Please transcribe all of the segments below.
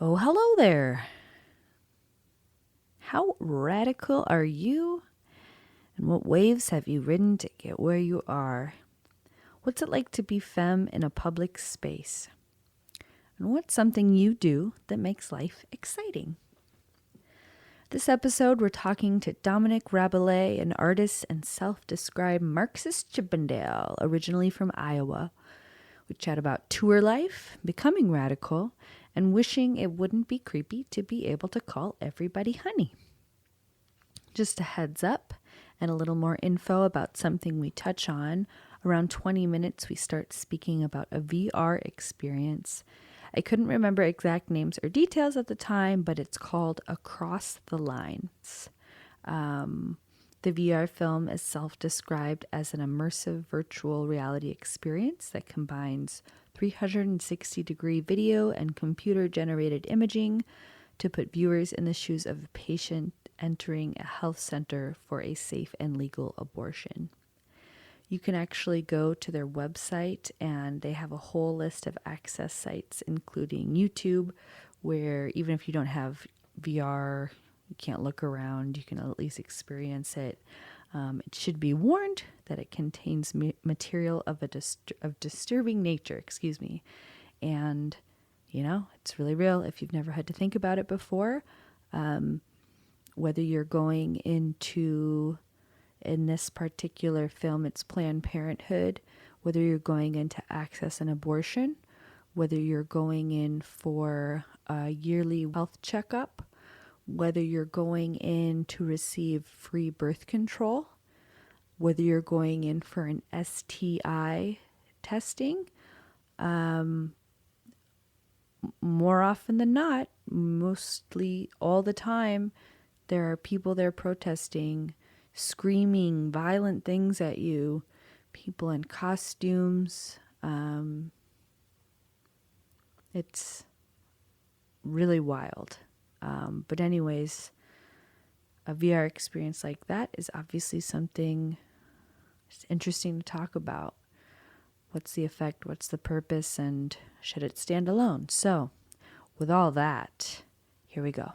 Oh, hello there. How radical are you? And what waves have you ridden to get where you are? What's it like to be femme in a public space? And what's something you do that makes life exciting? This episode, we're talking to Dominic Rabalais, an artist and self-described Marxist Chippendale, originally from Iowa. We chat about tour life, becoming radical, and wishing it wouldn't be creepy to be able to call everybody honey. Just a heads up and a little more info about something we touch on. Around 20 minutes, we start speaking about a VR experience. I couldn't remember exact names or details at the time, but it's called Across the Lines. The VR film is self-described as an immersive virtual reality experience that combines 360-degree video and computer-generated imaging to put viewers in the shoes of a patient entering a health center for a safe and legal abortion. You can actually go to their website, and they have a whole list of access sites, including YouTube, where even if you don't have VR, you can't look around, you can at least experience it. It should be warned that it contains material of disturbing nature, and, it's really real if you've never had to think about it before. Whether you're going into, in this particular film, it's Planned Parenthood, whether you're going in to access an abortion, whether you're going in for a yearly health checkup, whether you're going in to receive free birth control, whether you're going in for an STI testing, more often than not, mostly all the time, there are people there protesting, screaming violent things at you, people in costumes. It's really wild. But anyways, a VR experience like that is obviously something interesting to talk about. What's the effect? What's the purpose? And should it stand alone? So, with all that, here we go.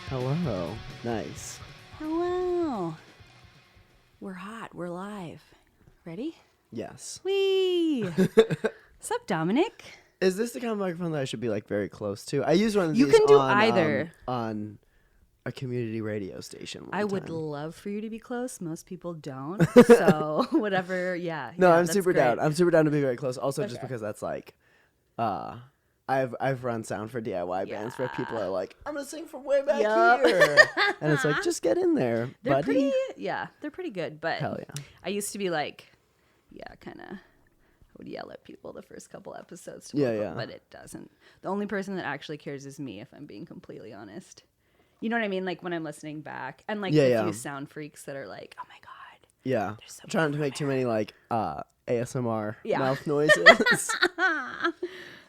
Hello. Nice. Hello. We're hot. We're live. Ready? Yes. Whee! What's up, Dominic? Is this the kind of microphone that I should be like very close to? I use one of You these can do on, either. On a community radio station. I would love for you to be close. Most people don't. So whatever. Yeah. No, yeah, I'm that's super great. down. I'm super down to be very close. Also, just Okay. because that's like, I've run sound for DIY bands where people are like, I'm gonna sing from way back here, and it's like, just get in there, They're buddy. they're pretty good. But Hell yeah. I used to be like, kind of. I would yell at people the first couple episodes to Yeah. but it doesn't. The only person that actually cares is me, if I'm being completely honest. You know what I mean? Like when I'm listening back, and like the few sound freaks that are like, oh my god. Yeah. So Trying to make too many like ASMR Yeah. mouth noises.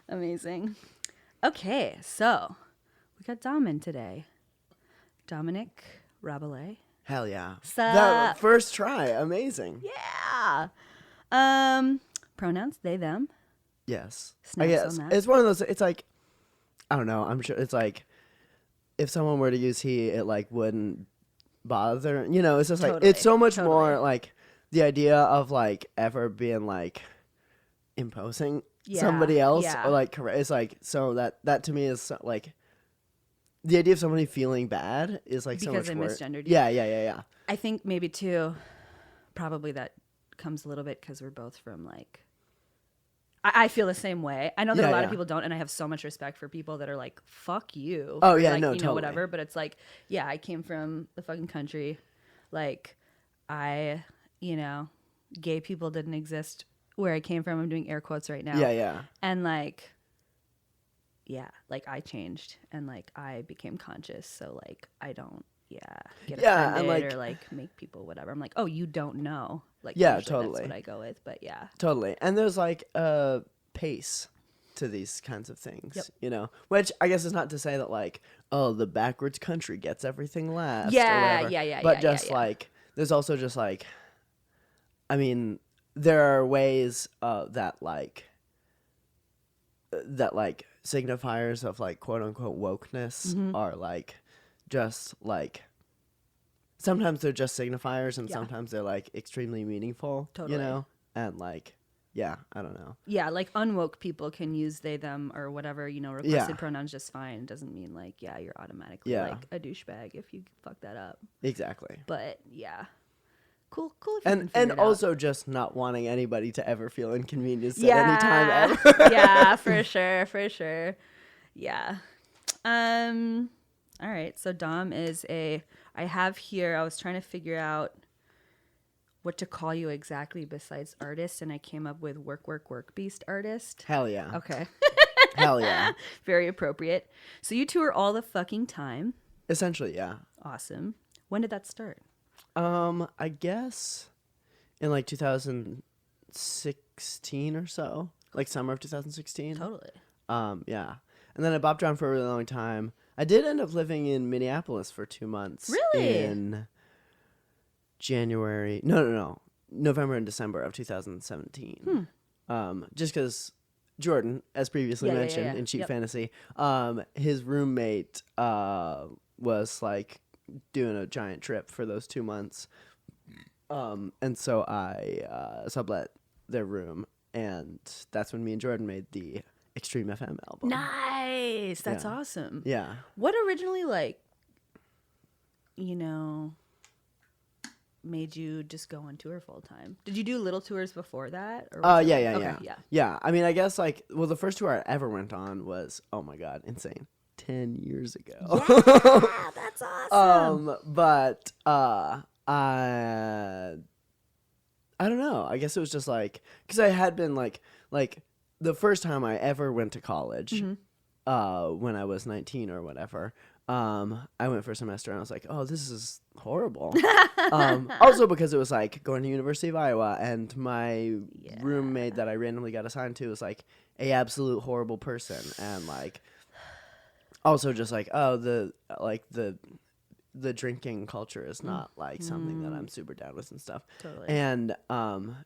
Amazing. Okay, so we got Dom in today. Dominic Rabalais. Hell yeah. Sup? That first try, amazing. Yeah. Pronouns, they, them. Yes. Snaps I guess. on that. It's one of those, it's like, I don't know, I'm sure it's like, if someone were to use he, it like wouldn't bother. You know, it's just like, Totally, it's so much totally. more like the idea of like ever being like imposing somebody else, yeah. or like it's like, so that to me is like the idea of somebody feeling bad is like Because so they much worse. misgendered you. Yeah. I think maybe too, probably that comes a little bit because we're both from like, I feel the same way. I know that a lot of people don't, and I have so much respect for people that are like, fuck you. Oh, or yeah, like, no, you know, totally. whatever. But it's like, yeah, I came from the fucking country. Like, you know, gay people didn't exist where I came from. I'm doing air quotes right now. Yeah. And like, yeah, like I changed and like I became conscious. So like, I don't, get offended and like, or like make people whatever. I'm like, oh, you don't know. Like, yeah, usually totally. that's what I go with. But yeah. Totally. And there's like a pace to these kinds of things, Yep. you know, which I guess is not to say that like, oh, the backwards country gets everything last. Yeah, or whatever. yeah. But yeah, just yeah. like, there's also just like, I mean, there are ways that like signifiers of like quote unquote wokeness are like just like, sometimes they're just signifiers and sometimes they're like extremely meaningful, Totally. you know? And like, yeah, I don't know. Yeah, like unwoke people can use they, them, or whatever, you know, requested pronouns just fine. It doesn't mean like, yeah, you're automatically like a douchebag if you fuck that up. Exactly. But yeah. Cool if you can figure And it also out. just not wanting anybody to ever feel inconvenienced at any time ever. Yeah, for sure. Yeah. All right. So Dom is I have here, I was trying to figure out what to call you exactly besides artist, and I came up with work beast artist. Hell yeah. Okay. Hell yeah. Very appropriate. So you tour all the fucking time. Essentially, yeah. Awesome. When did that start? I guess in like 2016 or so, like summer of 2016. Totally. Yeah. And then I bopped around for a really long time. I did end up living in Minneapolis for 2 months. Really? In January. No. November and December of 2017. Just because Jordan, as previously mentioned in Cheap Fantasy, his roommate was like doing a giant trip for those 2 months. And so I sublet their room, and that's when me and Jordan made the Extreme FM album. Nice. That's awesome. Yeah. What originally, like, you know, made you just go on tour full time? Did you do little tours before that? Or was it yeah. Yeah, I mean, I guess, like, well, the first tour I ever went on was, oh my God, insane. 10 years ago. Yeah, that's awesome. But I don't know. I guess it was just like, because I had been like the first time I ever went to college, when I was 19 or whatever, I went for a semester and I was like, oh, this is horrible. Also because it was like going to University of Iowa, and my roommate that I randomly got assigned to was like a absolute horrible person, and like also just like, oh, the drinking culture is not like something that I'm super down with and stuff. Totally. And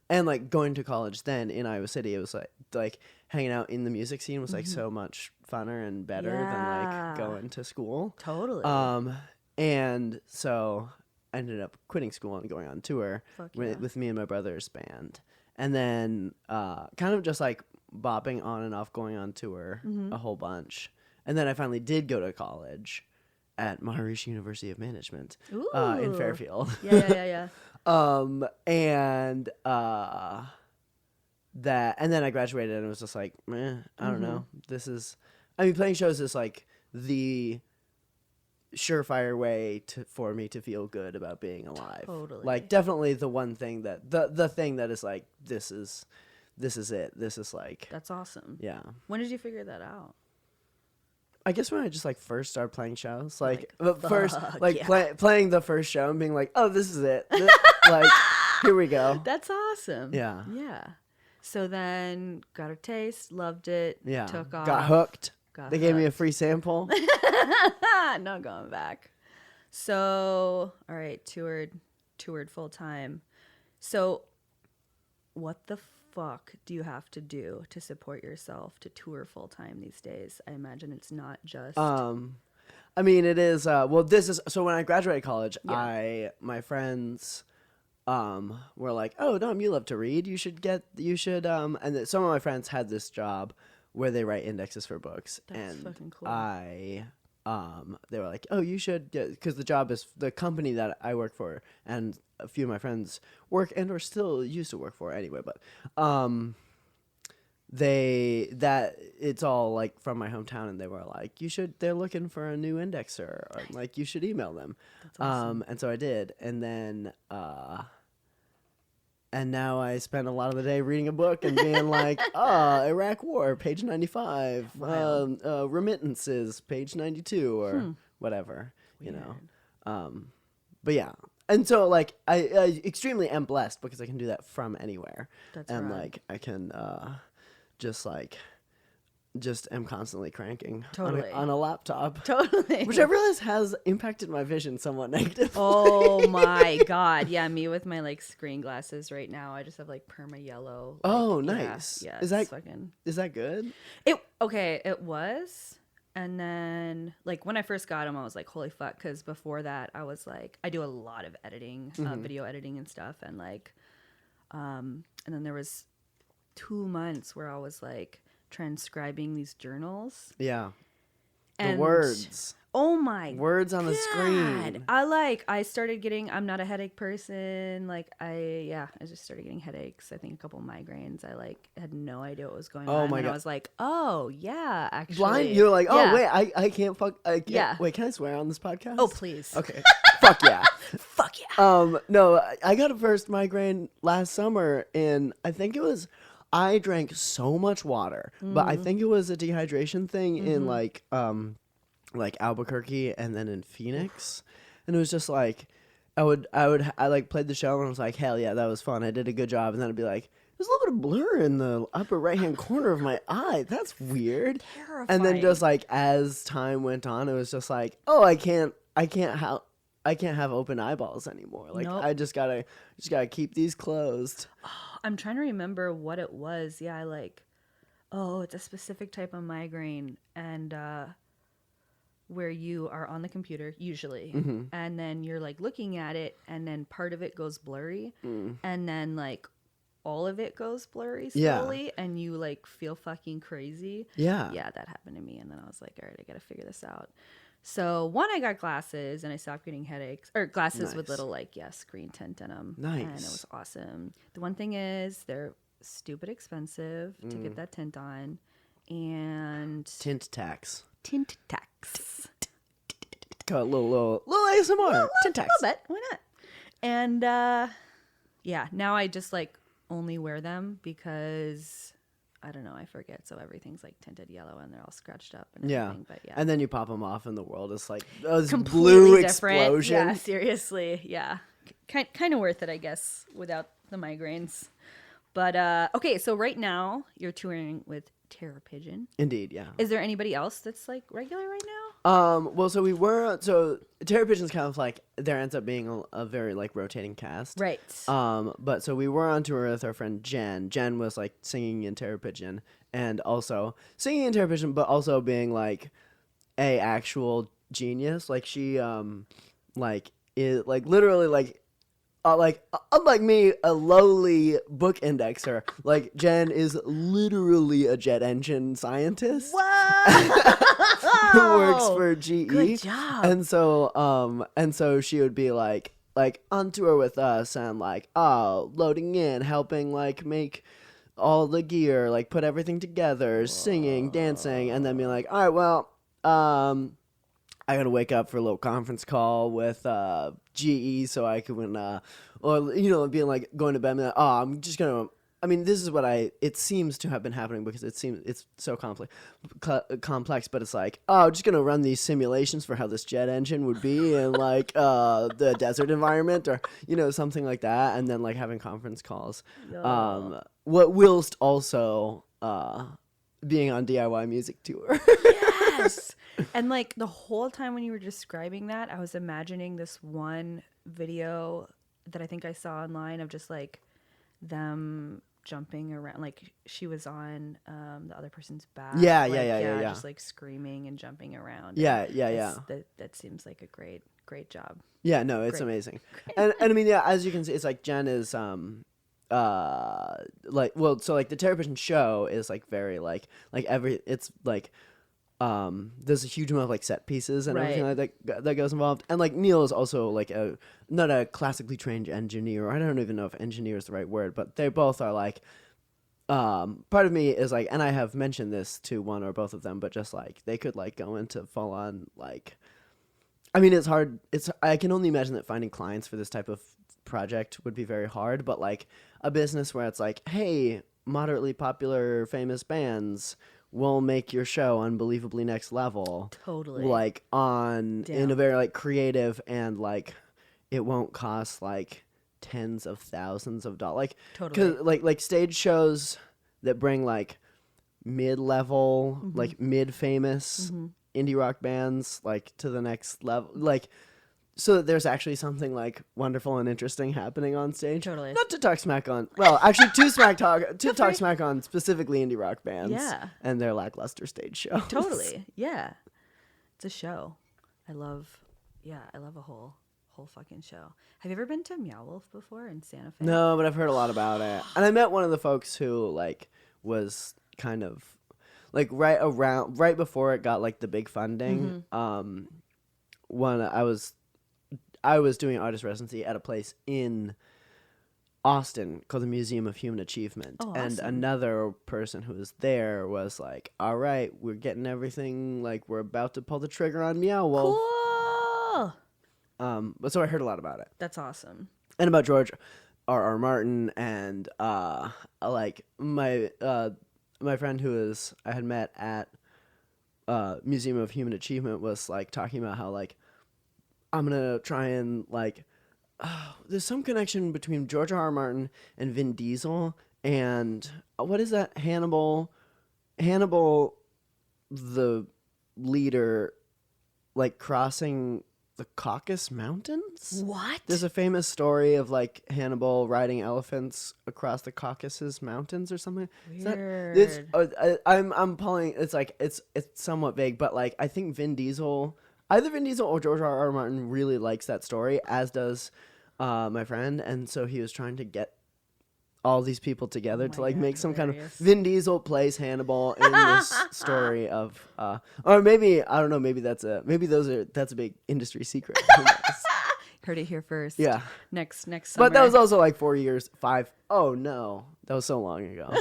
like going to college then in Iowa City, it was like hanging out in the music scene was like so much funner and better than like going to school. Totally. And so I ended up quitting school and going on tour with me and my brother's band. And then kind of just like bopping on and off, going on tour a whole bunch. And then I finally did go to college at Maharishi University of Management in Fairfield. Yeah. And and then I graduated and it was just like, I don't know. I mean, playing shows is like the surefire way for me to feel good about being alive. Totally. Like, definitely the one thing that the thing that is like, this is it. This is like, that's awesome. Yeah. When did you figure that out? I guess when I just like first started playing shows, like playing the first show and being like, oh, this is it. Like, here we go. That's awesome. Yeah. Yeah. So then got a taste, loved it, took off. Got hooked. They gave me a free sample. No going back. So, all right, toured full time. So, what the fuck do you have to do to support yourself to tour full time these days? I imagine it's not just. I mean, it is. Well, this is so. When I graduated college, my friends were like, "Oh, Dom, you love to read. And then some of my friends had this job where they write indexes for books, That's and fucking cool. they were like, "Oh, you should," because the job is the company that I work for, and a few of my friends work and or still used to work for anyway. But it's all like from my hometown, and they were like, "You should." They're looking for a new indexer, or, like you should email them. That's awesome. And so I did, and then. And now I spend a lot of the day reading a book and being like, Iraq War, page 95, remittances, page 92, or whatever, Weird. you know. But yeah. And so, like, I extremely am blessed because I can do that from anywhere. That's and, rad. like, I can just am constantly cranking Totally. on a laptop. Totally. Which I realize has impacted my vision somewhat negatively. Oh my God. Yeah, me with my like screen glasses right now. I just have like perma yellow. Like, Oh, nice. Yeah, Is it's that fucking... Is that good? It was. And then like when I first got them, I was like, holy fuck. Because before that, I was like, I do a lot of editing, video editing and stuff. And like, and then there was 2 months where I was like transcribing these journals. Yeah. And the words. Oh my Words on the God. screen. I started getting, I'm not a headache person. Like I just started getting headaches. I think a couple migraines. I like had no idea what was going on. My and God. I was like, oh yeah, actually. Blind? You're like, yeah. wait, I can't fuck. I can't. Yeah. Wait, can I swear on this podcast? Oh, please. Okay. Fuck yeah. Fuck yeah. No, I got a first migraine last summer, and I think it was, I drank so much water, but I think it was a dehydration thing in like Albuquerque and then in Phoenix. And it was just like, I like played the show and I was like, hell yeah, that was fun. I did a good job. And then I'd be like, there's a little bit of blur in the upper right-hand corner of my eye. That's weird. Terrifying. And then just like as time went on, it was just like, oh, I can't have open eyeballs anymore. Like Nope. I just gotta keep these closed. I'm trying to remember what it was. Yeah, it's a specific type of migraine, and where you are on the computer usually, and then you're like looking at it, and then part of it goes blurry, and then like all of it goes blurry slowly, and you like feel fucking crazy. Yeah. Yeah, that happened to me, and then I was like, all right, I gotta figure this out. So I got glasses and I stopped getting headaches, or glasses with little screen tint in them. Nice. And it was awesome. The one thing is they're stupid expensive to get that tint on, and Tint tax. tint tax. Got a little ASMR. Tint tax. A little bit. Why not? And now I just like only wear them because I don't know, I forget. So everything's like tinted yellow and they're all scratched up and everything. But yeah. And then you pop them off and the world is like, oh, this Completely blue different. explosion. Yeah, seriously. Yeah. Kind of worth it, I guess, without the migraines. But okay, so right now you're touring with Terror Pigeon. Indeed, yeah. Is there anybody else that's like regular right now? Well, so Terror Pigeon's kind of like, there ends up being a very like rotating cast. Right. But so we were on tour with our friend Jen. Jen was like singing in Terror Pigeon and also singing in Terror Pigeon, but also being like a actual genius. Like she, is like literally like unlike me, a lowly book indexer, like Jen is literally a jet engine scientist. What? Who works for GE. Good job. And so she would be like on tour with us and like, loading in, helping like make all the gear, like put everything together, singing, dancing, and then be like, all right, well, I gotta wake up for a little conference call with GE so I can, or being like going to bed and be like, I'm just gonna. I mean, this is what it seems to have been happening because it's so complex, but it's like, just gonna run these simulations for how this jet engine would be in like the desert environment or something like that, and then like having conference calls. Whilst also being on DIY music tour. Yes. And like the whole time when you were describing that, I was imagining this one video that I think I saw online of just like them jumping around, like she was on the other person's back. Yeah, like, yeah. Just like screaming and jumping around. Yeah, And yeah. That seems like a great job. Yeah, no, it's Great. amazing. And I mean, yeah, as you can see, it's like Jen is like, well, so like the Terror Pigeon show is like very like it's like there's a huge amount of like set pieces and everything like that goes involved. And like Neil is also like not a classically trained engineer. I don't even know if engineer is the right word, but they both are like part of me is like, and I have mentioned this to one or both of them, but just like they could like go into full on like, I mean, it's hard. I can only imagine that finding clients for this type of project would be very hard, but like a business where it's like, hey, moderately popular famous bands will make your show unbelievably next level. Totally. Like in a very like creative and like it won't cost like tens of thousands of dollars. Like totally. like stage shows that bring like mid-level, like mid-famous indie rock bands like to the next level, like so that there's actually something like wonderful and interesting happening on stage. Totally. Not to talk smack on, well, actually to talk smack on specifically indie rock bands and their lackluster stage shows. Totally. Yeah. It's a show. I love a whole fucking show. Have you ever been to Meow Wolf before in Santa Fe? No, but I've heard a lot about it. And I met one of the folks who like was kind of like right before it got like the big funding. When I was doing artist residency at a place in Austin called the Museum of Human Achievement. Oh, and awesome. another person who was there was like, all right, we're getting everything, like we're about to pull the trigger on Meow Wolf. Cool. But so I heard a lot about it. That's awesome. And about George R.R. Martin and like my friend I had met at Museum of Human Achievement was like talking about how like I'm gonna try and like there's some connection between George R.R. Martin and Vin Diesel and what is that Hannibal the leader like crossing the Caucasus Mountains? What? There's a famous story of like Hannibal riding elephants across the Caucasus Mountains or something. Weird. I'm pulling. It's like it's somewhat vague, but like I think either Vin Diesel or George R.R. Martin really likes that story, as does my friend, and so he was trying to get all these people together to like make some kind of Vin Diesel plays Hannibal in this story of or maybe I don't know, maybe that's a big industry secret. Who knows? Heard it here first. Yeah. Next summer. But that was also like 4 years, 5. Oh no, that was so long ago.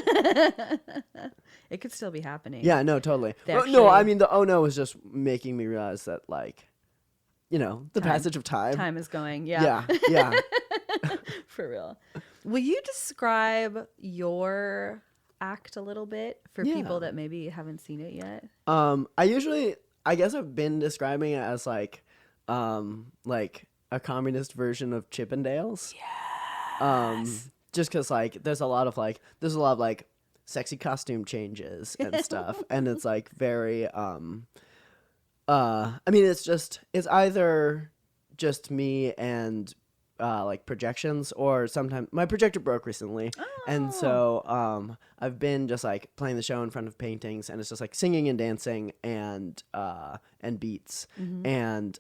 It could still be happening. Yeah, no, totally. Actually, no, I mean the oh no was just making me realize that like, you know, the passage of time. Time is going. Yeah. Yeah. For real. Will you describe your act a little bit for people that maybe haven't seen it yet? I guess I've been describing it as like a communist version of Chippendales. Yes. Just because like there's a lot of like sexy costume changes and stuff, and it's like very I mean it's either just me and like projections, or sometimes my projector broke recently, and so I've been just like playing the show in front of paintings, and it's just like singing and dancing and beats, and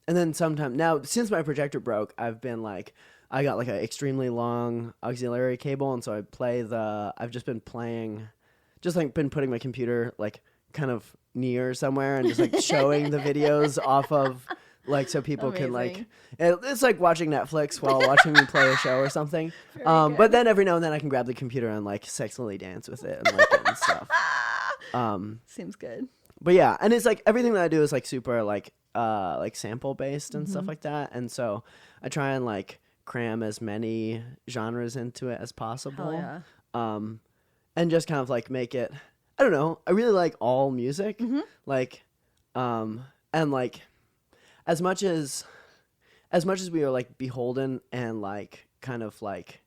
then sometimes now since my projector broke, I've been like I got like an extremely long auxiliary cable, and so I've just been playing, just like been putting my computer like kind of near somewhere and just like showing the videos off of. Like so people can like it's like watching Netflix while watching me play a show or something. But then every now and then I can grab the computer and like sexily dance with it and like and stuff. Seems good. But yeah, and it's like everything that I do is like super like sample based and stuff like that. And so I try and like cram as many genres into it as possible. Hell yeah. And just kind of like make it, I don't know, I really like all music. Like and like as much as we are like beholden and like kind of like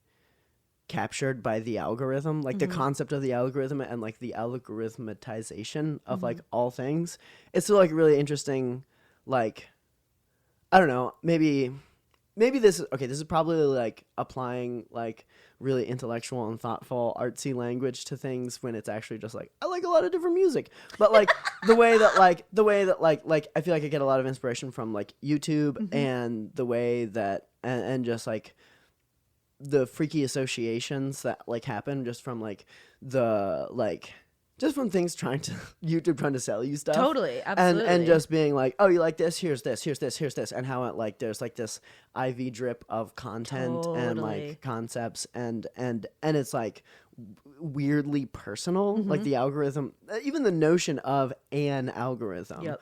captured by the algorithm, like the concept of the algorithm and like the algorithmatization of like all things, it's still like really interesting. Like, I don't know, maybe maybe this is probably like applying like really intellectual and thoughtful artsy language to things when it's actually just like I like a lot of different music, but like the way that I feel like I get a lot of inspiration from like YouTube and the way that and just like the freaky associations that like happen just from like the like just from things YouTube trying to sell you stuff. Totally, absolutely. And just being like, oh, you like this? Here's this, here's this, here's this. And how it like there's like this IV drip of content and like concepts and it's like weirdly personal. Like the algorithm, even the notion of an algorithm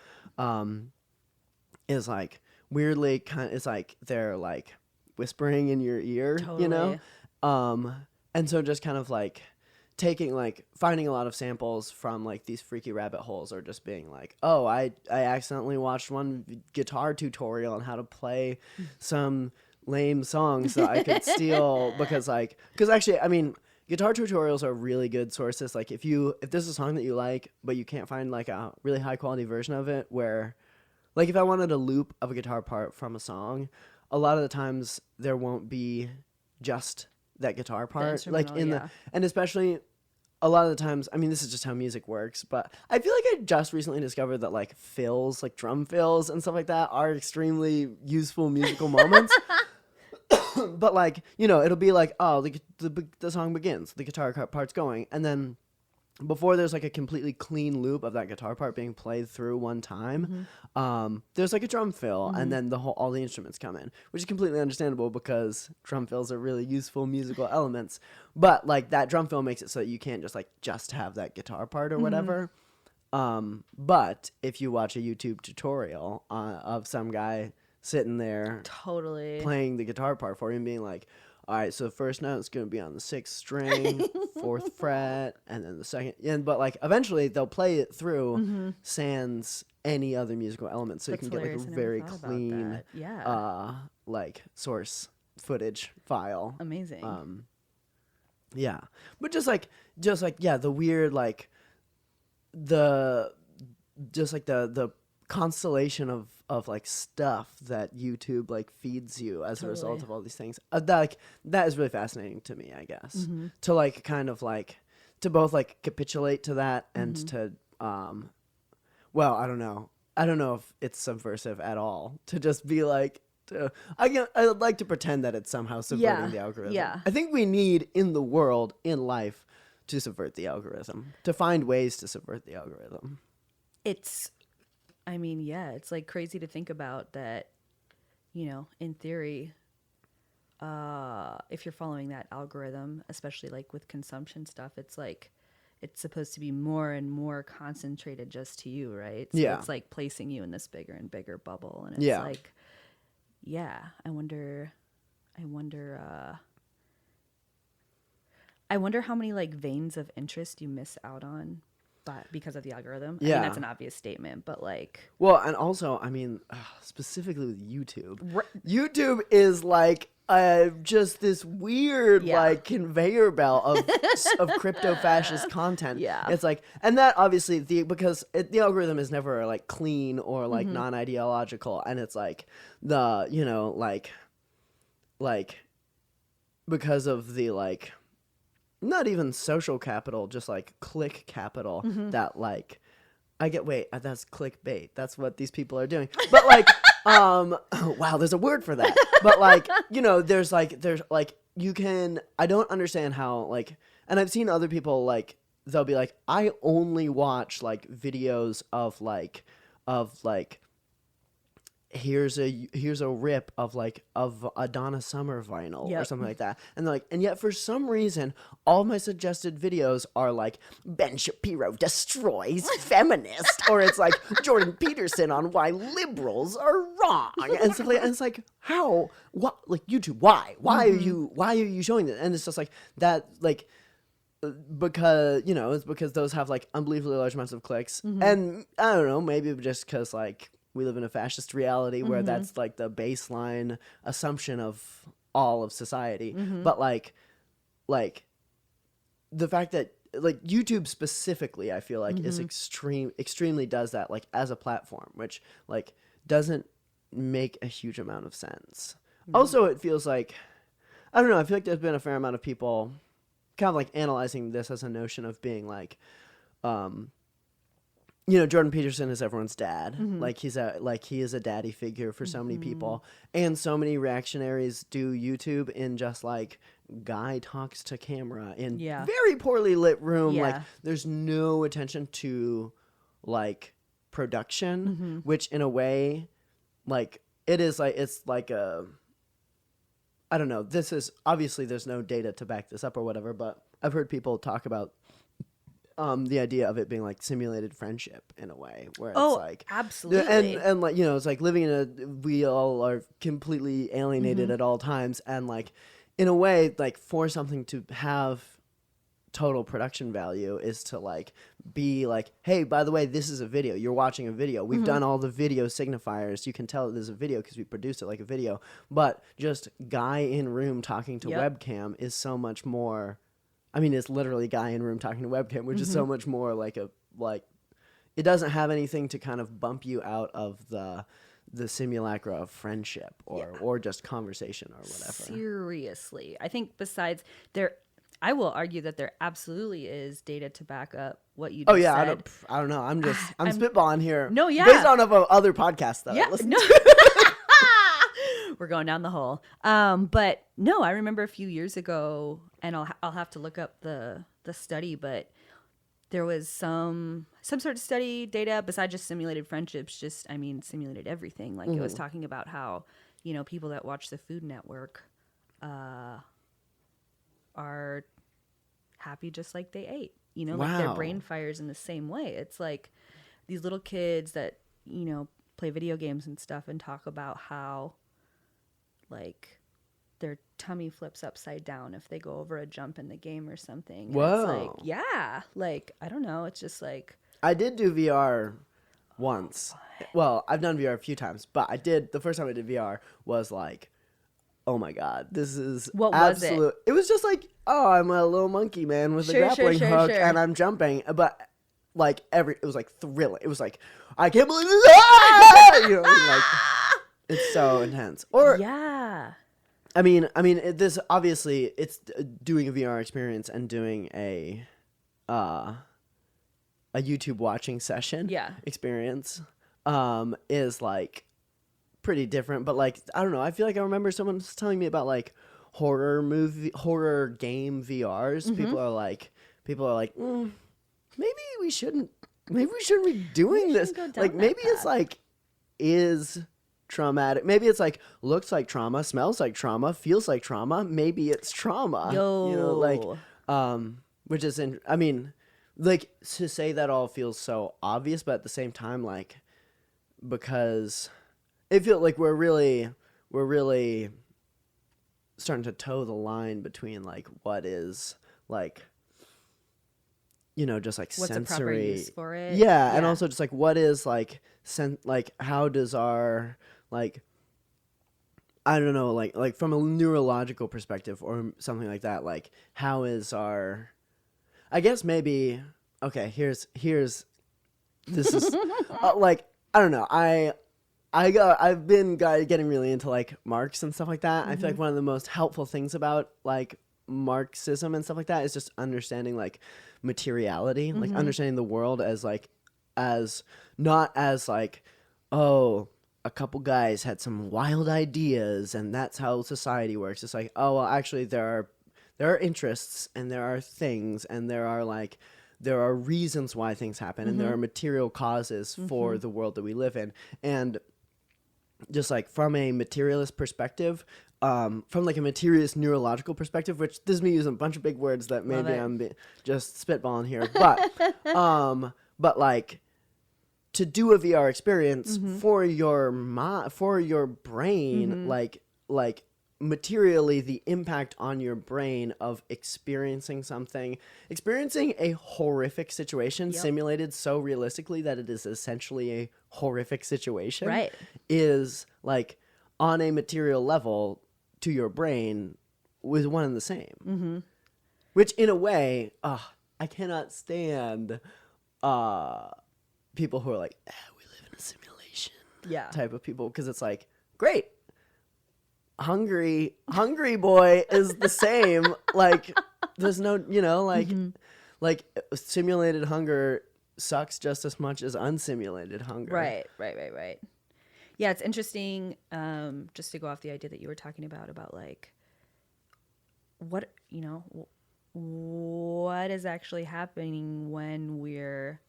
is like weirdly it's like they're like whispering in your ear, you know? And so just kind of like finding a lot of samples from like these freaky rabbit holes or just being like, oh, I accidentally watched one guitar tutorial on how to play some lame songs that I could steal because actually, I mean, guitar tutorials are really good sources. Like if there's a song that you like, but you can't find like a really high quality version of it where like if I wanted a loop of a guitar part from a song, a lot of the times there won't be just that guitar part like and especially a lot of the times, I mean, this is just how music works, but I feel like I just recently discovered that like fills, like drum fills and stuff like that are extremely useful musical moments. But like, you know, it'll be like, oh, the song begins, the guitar part's going, and then before there's like a completely clean loop of that guitar part being played through one time, there's like a drum fill, and then all the instruments come in, which is completely understandable because drum fills are really useful musical elements. But like that drum fill makes it so that you can't just have that guitar part or whatever. But if you watch a YouTube tutorial of some guy sitting there playing the guitar part for you and being like, all right, so the first note is going to be on the 6th string, 4th fret, and then the second. But like eventually they'll play it through sans any other musical elements, so you can get like a very clean, like source footage file. Amazing. Yeah, but just like the weird like the constellation of like stuff that YouTube like feeds you as a result of all these things. That is really fascinating to me, I guess. To like kind of like to both like capitulate to that and to well, I don't know if it's subversive at all to just be like I'd like to pretend that it's somehow subverting the algorithm. Yeah. I think we need in the world, in life, to subvert the algorithm, to find ways to subvert the algorithm. It's like crazy to think about that, you know, in theory, if you're following that algorithm, especially like with consumption stuff, it's like, it's supposed to be more and more concentrated just to you, right? So it's like placing you in this bigger and bigger bubble. And it's like, I wonder how many like veins of interest you miss out on because of the algorithm. I mean, that's an obvious statement, but like... Well, and also, I mean, specifically with YouTube. YouTube is like just this weird like conveyor belt of crypto-fascist content. Yeah. It's like, and that obviously, because the algorithm is never like clean or like non-ideological, and it's like the, you know, like because of the like... not even social capital, just like click capital that like that's clickbait. That's what these people are doing. But like, wow, there's a word for that. But like, you know, there's like, I don't understand how like, and I've seen other people like, they'll be like, I only watch like videos of like, here's a rip of a Donna Summer vinyl or something like that, and they're like, and yet for some reason all my suggested videos are like Ben Shapiro destroys feminist, or it's like Jordan Peterson on why liberals are wrong and stuff like that. And it's like, how, what, like YouTube, why are you showing this? And it's just like that, like, because, you know, it's because those have like unbelievably large amounts of clicks, and I don't know, maybe just because like we live in a fascist reality where that's like the baseline assumption of all of society. But like the fact that like YouTube specifically, I feel like is extremely does that like as a platform, which like doesn't make a huge amount of sense. Also, it feels like, I don't know, I feel like there's been a fair amount of people kind of like analyzing this as a notion of being like, Jordan Peterson is everyone's dad. Like he is a daddy figure for so many people, and so many reactionaries do YouTube in just like guy talks to camera in very poorly lit room. Like there's no attention to like production, which in a way, like it is like it's like a. I don't know. This is obviously there's no data to back this up or whatever, but I've heard people talk about the idea of it being like simulated friendship in a way, where it's like absolutely, and like it's like living in a we all are completely alienated at all times, and like in a way, like for something to have total production value is to like be like, hey, by the way, this is a video. You're watching a video. We've done all the video signifiers. You can tell that there's a video because we produced it like a video. But just guy in room talking to webcam is so much more. I mean, it's literally guy in room talking to webcam, which is so much more like it doesn't have anything to kind of bump you out of the simulacra of friendship or just conversation or whatever. Seriously. I think besides I will argue that there absolutely is data to back up what you just said. I don't know. I'm spitballing here. No, yeah. Based on other podcasts that I listen to. We're going down the hole. But no, I remember a few years ago, and I'll have to look up the study, but there was some sort of study data besides just simulated friendships, simulated everything. Like it was talking about how, people that watch the Food Network are happy just like they ate. Like their brain fires in the same way. It's like these little kids that, play video games and stuff and talk about how like their tummy flips upside down if they go over a jump in the game or something. Whoa. It's like, like, I don't know. It's just like. I did do VR once. Well, I've done VR a few times, but the first time I did VR was like, oh my God, this is what absolute. Was it? It was just like, oh, I'm a little monkey man with a grappling hook and I'm jumping. But like it was like thrilling. It was like, I can't believe this. Like it's so intense. Or I mean, this obviously it's doing a VR experience and doing a YouTube watching session experience is like pretty different, but like I don't know, I feel like I remember someone was telling me about like horror game VRs. People are like maybe we shouldn't be doing this. Like maybe it's like is traumatic. Maybe it's like looks like trauma, smells like trauma, feels like trauma. Maybe it's trauma. Which is like to say that all feels so obvious, but at the same time, like because I feel like we're really starting to toe the line between like what is like just like what's sensory a proper use for it. Yeah, and also just like what is like like how does our like I don't know like from a neurological perspective or something like that, like how is our I guess maybe okay, here's this is like I don't know. I've been getting really into like Marx and stuff like that. I feel like one of the most helpful things about like Marxism and stuff like that is just understanding like materiality, like understanding the world as not as like, oh, a couple guys had some wild ideas and that's how society works. It's like, oh, well, actually there are interests and there are things and there are reasons why things happen and there are material causes for the world that we live in. And just like from a materialist perspective, from like a materialist neurological perspective, which this is me using a bunch of big words that maybe I'm just spitballing here, but like to do a VR experience for your brain, like materially the impact on your brain of experiencing a horrific situation simulated so realistically that it is essentially a horrific situation, right, is like on a material level to your brain was one and the same. Which in a way, I cannot stand people who are like, we live in a simulation type of people, because it's like, great. hungry boy is the same. Like, there's no, like simulated hunger sucks just as much as unsimulated hunger. Right. Yeah, it's interesting, just to go off the idea that you were talking about like what is actually happening when we're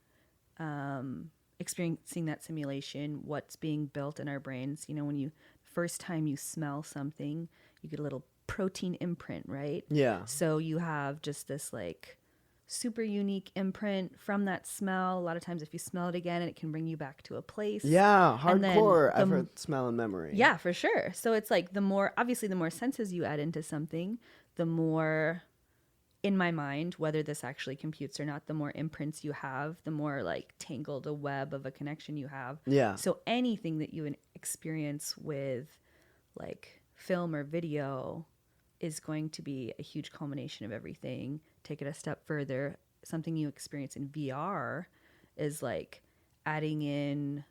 experiencing that simulation, what's being built in our brains. When you first time you smell something, you get a little protein imprint, right? Yeah. So you have just this like super unique imprint from that smell. A lot of times if you smell it again, it can bring you back to a place. Yeah, hardcore. I've heard smell and memory. Yeah, for sure. So it's like the more senses you add into something, the more, in my mind, whether this actually computes or not, the more imprints you have, the more like tangled a web of a connection you have. Yeah. So anything that you experience with like film or video is going to be a huge culmination of everything. Take it a step further. Something you experience in VR is like adding in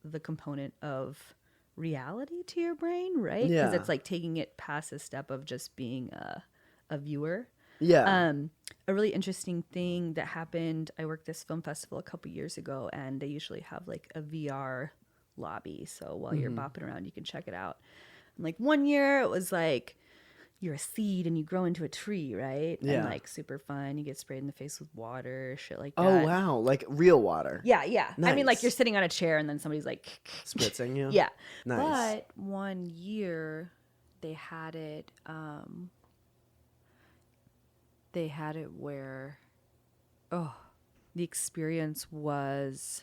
the component of reality to your brain, right? Because it's like taking it past a step of just being a viewer. Yeah. A really interesting thing that happened, I worked this film festival a couple years ago, and they usually have like a VR lobby. So while you're bopping around, you can check it out. And like one year it was like, you're a seed and you grow into a tree, right? Yeah. And like super fun. You get sprayed in the face with water, shit like that. Oh, wow. Like real water. Yeah. Nice. I mean, like you're sitting on a chair and then somebody's like spritzing you. Yeah. Nice. But one year they had it where the experience was,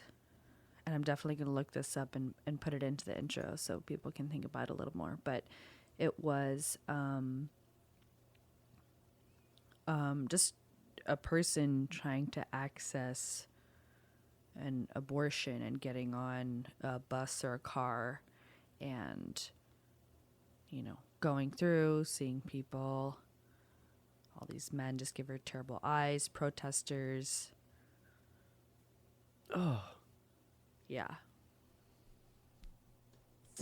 and I'm definitely going to look this up and put it into the intro so people can think about it a little more, but it was just a person trying to access an abortion and getting on a bus or a car and, going through, seeing people, all these men just give her terrible eyes, protesters. Oh. Yeah.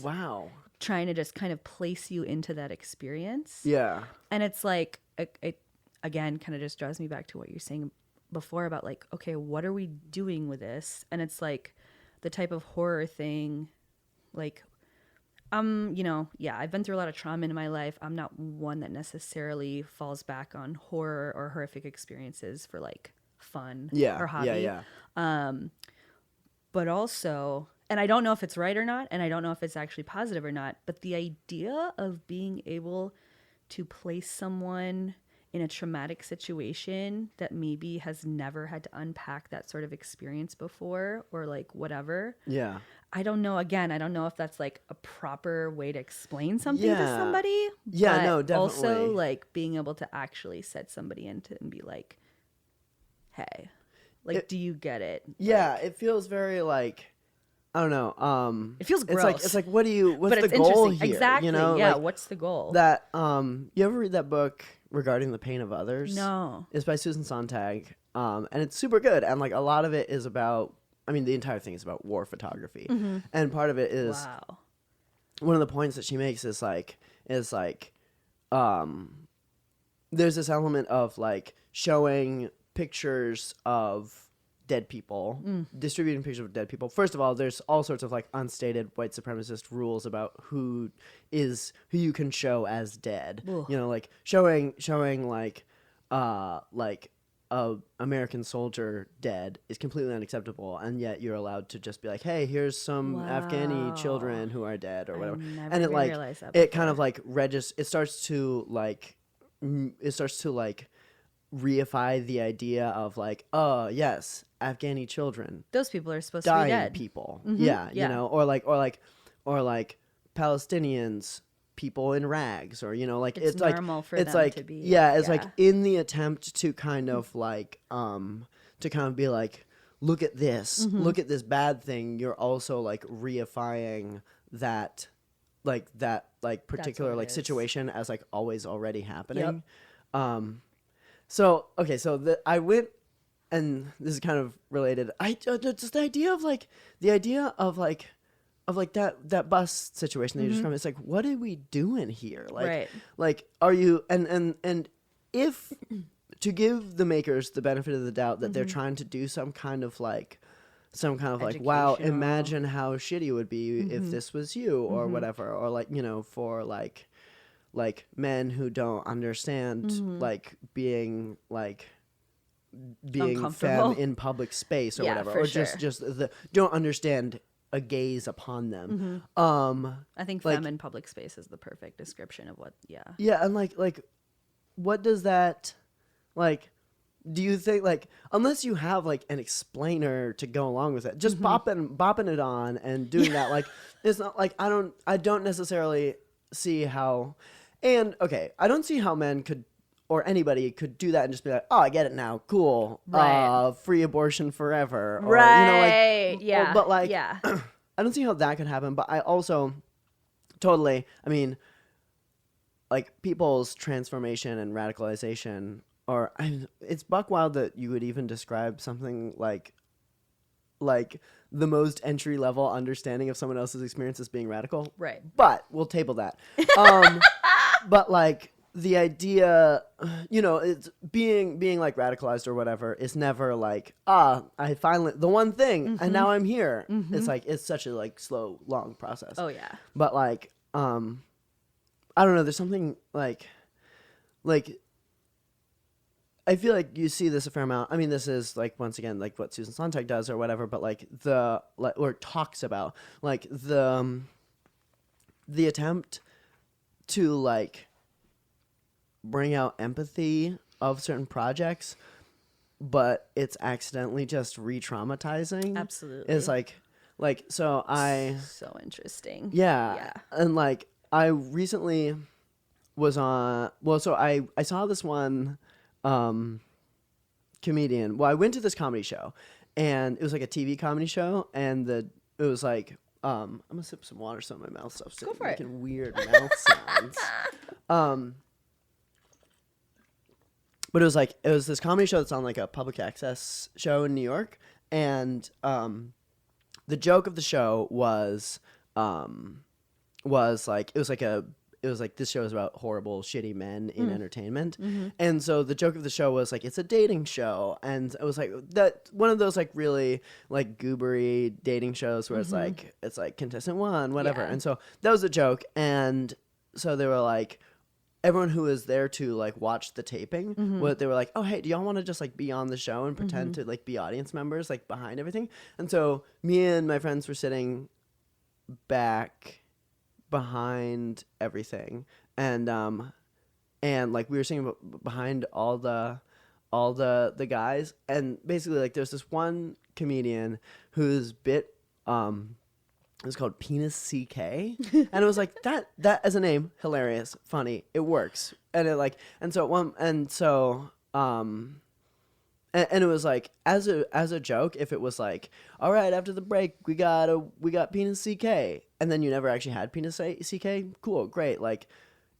Wow. Trying to just kind of place you into that experience. Yeah. And it's like, it again, kind of just draws me back to what you're saying before about like, okay, what are we doing with this? And it's like the type of horror thing, like, I've been through a lot of trauma in my life. I'm not one that necessarily falls back on horror or horrific experiences for like fun or hobby. Yeah. But also, and I don't know if it's right or not, and I don't know if it's actually positive or not, but the idea of being able to place someone in a traumatic situation that maybe has never had to unpack that sort of experience before or like whatever. Yeah. I don't know. Again, I don't know if that's like a proper way to explain something to somebody. Yeah, but no, definitely. Also like being able to actually set somebody into and be like, hey, like, do you get it? Yeah, like, it feels very like, I don't know. It feels gross. It's like what's but the goal here? Exactly. Yeah, like, what's the goal? That you ever read that book Regarding the Pain of Others? No. It's by Susan Sontag. And it's super good. And like a lot of it is about, the entire thing is about war photography. Mm-hmm. And part of it is wow. One of the points that she makes is there's this element of like showing pictures of dead people, distributing pictures of dead people. First of all, there's all sorts of like unstated white supremacist rules about who you can show as dead. Ugh. Like showing like a American soldier dead is completely unacceptable, and yet you're allowed to just be like, hey, here's some Afghani children who are dead or whatever. And it kind of like it starts to reify the idea of like, oh yes, Afghani children, those people are supposed to dying be dead. people. Mm-hmm. Yeah, or like Palestinians, people in rags, or like it's like normal for it's them like to be. it's like in the attempt to kind of like to kind of be like, look at this, look at this bad thing. You're also like reifying that particular like situation as like always already happening. Yep. So I went, and this is kind of related. Just the idea of like like that bus situation that you described. It's like, what are we doing here? Like, Right. like, are you, and if, to give the makers the benefit of the doubt that they're trying to do some kind of like, wow, Educational. imagine how shitty it would be if this was you, or whatever, or like, for like men who don't understand like being femme Uncomfortable. in public space or Yeah, whatever, for or sure. just the don't understand a gaze upon them. I think like- femme in public space is the perfect description of what, yeah. Yeah, and like what does that, like, do you think, like, unless you have like an explainer to go along with it, just bopping it on and doing that, like, it's not like, I don't necessarily see how, and okay, I don't see how men could, or anybody could do that and just be like, oh, I get it now, cool, Right. free abortion forever, or Right. like, Yeah. but like, yeah. I don't see how that could happen, but I also totally, I mean, like, people's transformation and radicalization, or it's buck wild that you would even describe something like the most entry level understanding of someone else's experience as being radical. Right. But we'll table that. But like the idea, it's being like radicalized or whatever is never like, I finally, the one thing, and now I'm here. It's like, it's such a like slow, long process. Oh, yeah. But like, I don't know, there's something like I feel like you see this a fair amount. I mean, this is like, once again, like what Susan Sontag does or whatever, but like or talks about like the attempt to like bring out empathy of certain projects, but it's accidentally just re-traumatizing. Absolutely. It's like, so So interesting. yeah. And like, I recently was on, so I saw this one comedian. Well, I went to this comedy show, and it was like a TV comedy show, and it was like, I'm gonna sip some water so my mouth stops Go for it. making weird mouth sounds. But it was this comedy show that's on like a public access show in New York, and the joke of the show was like, it was like this show is about horrible, shitty men in entertainment. And so the joke of the show was like, it's a dating show. And it was like that, one of those like really like goobery dating shows where it's like contestant one, whatever. Yeah. And so that was a joke. And so they were like, everyone who was there to like watch the taping, they were like, oh, hey, do y'all want to just like be on the show and pretend to like be audience members, like behind everything? And so me and my friends were sitting back behind everything, and like we were sitting behind all the guys, and basically like there's this one comedian whose bit it was called Penis CK, and it was like that as a name, hilarious, funny, it works, and it like, and so and it was like, as a joke, if it was like, all right, after the break we got Penis CK, and then you never actually had Penis CK, cool, great, like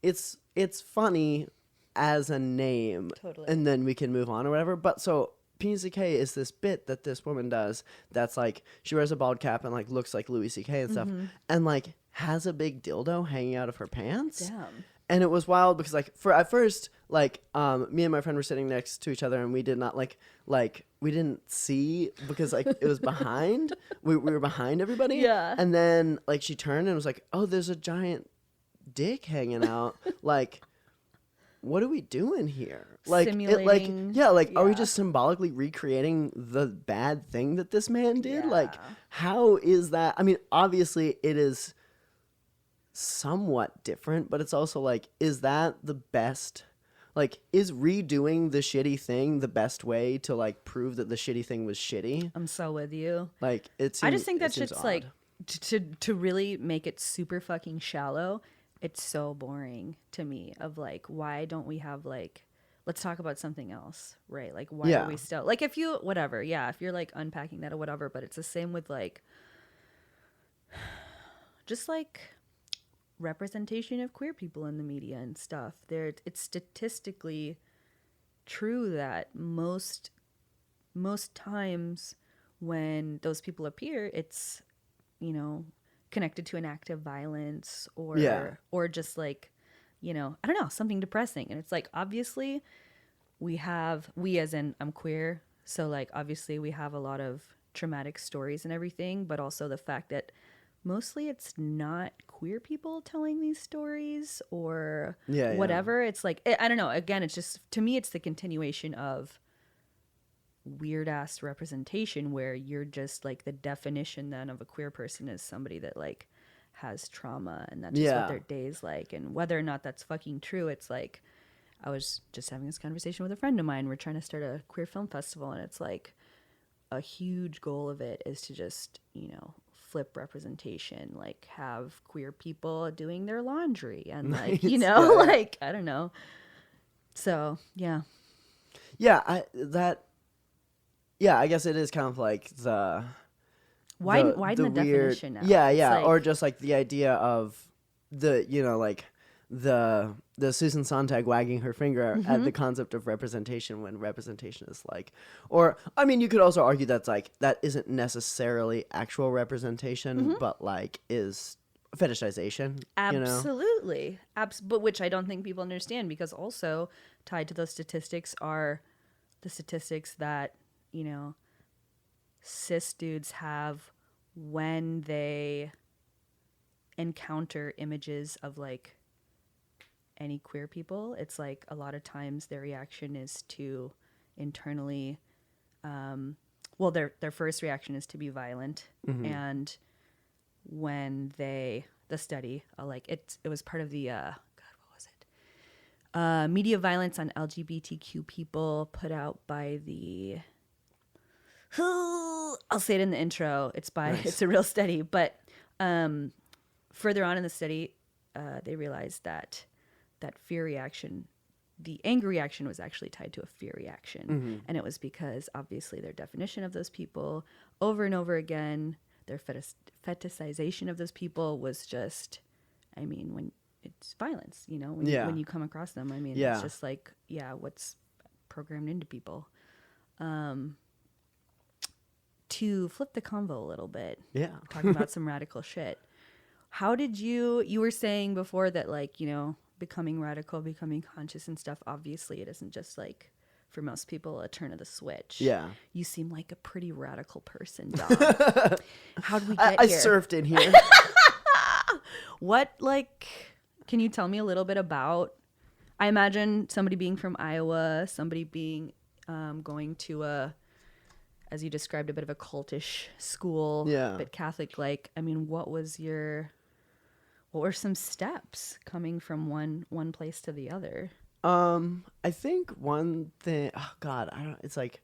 it's funny as a name, Totally. and then we can move on or whatever. But so Penis CK is this bit that this woman does that's like, she wears a bald cap and like looks like Louis CK and stuff, and like has a big dildo hanging out of her pants. Damn. And it was wild because like, at first, like me and my friend were sitting next to each other, and we did not like we didn't see, because like it was behind, we were behind everybody. Yeah. And then like she turned and was like, oh, there's a giant dick hanging out. Like, what are we doing here? Like, Simulating. are we Yeah. just symbolically recreating the bad thing that this man did? Yeah. Like, how is that? I mean, obviously it is somewhat different, but it's also like, is that the best? Like, is redoing the shitty thing the best way to like prove that the shitty thing was shitty? I'm so with you. Like, I just think that shit's like, to really make it super fucking shallow, it's so boring to me, of like, why don't we have like, let's talk about something else, right? Like, why Yeah. are we still, like, if you, whatever, yeah, if you're like unpacking that or whatever, but it's the same with like, just like representation of queer people in the media and stuff. It's statistically true that most times when those people appear, it's, connected to an act of violence or Yeah. or just like, you know, I don't know, something depressing. And it's like, obviously we as in I'm queer, so like obviously we have a lot of traumatic stories and everything, but also the fact that mostly it's not queer people telling these stories or Yeah, whatever. It's like, I don't know, again, it's just, to me it's the continuation of weird ass representation where you're just like, the definition then of a queer person is somebody that like has trauma and that's just what their day's like. And whether or not that's fucking true, it's like, I was just having this conversation with a friend of mine. We're trying to start a queer film festival, and it's like a huge goal of it is to just, you know, flip representation, like have queer people doing their laundry and like, you know, like, I don't know. So, yeah. Yeah, I guess it is kind of like the Widen the weird definition out. Yeah, It's yeah, like, or just like the idea of the, you know, like the Susan Sontag wagging her finger at the concept of representation when representation is like, or I mean, you could also argue that's like that isn't necessarily actual representation, but like is fetishization. absolutely. But which I don't think people understand, because also tied to those statistics are the statistics that, you know, cis dudes have when they encounter images of like any queer people. It's like a lot of times their reaction is to internally, well, their first reaction is to be violent. And when the study, like it was part of the, God, what was it? Media violence on LGBTQ people put out by the, I'll say it in the intro. It's a real study, but further on in the study, they realized that fear reaction, the anger reaction, was actually tied to a fear reaction. And it was because obviously their definition of those people over and over again, their fetishization of those people was just, I mean, when it's violence, you know, when you come across them, I mean, it's just like, what's programmed into people. To flip the convo a little bit, talking about some radical shit. How did you were saying before that, like, you know, becoming radical, becoming conscious and stuff, obviously it isn't just like, for most people, a turn of the switch. Yeah. You seem like a pretty radical person, Dom. How did we get I here? surfed in here. What, like, can you tell me a little bit about, I imagine somebody being from Iowa, somebody being, going to a, as you described, a bit of a cultish school, but Catholic, like, I mean, what were some steps coming from one place to the other? I think one thing, oh God, I don't, it's like,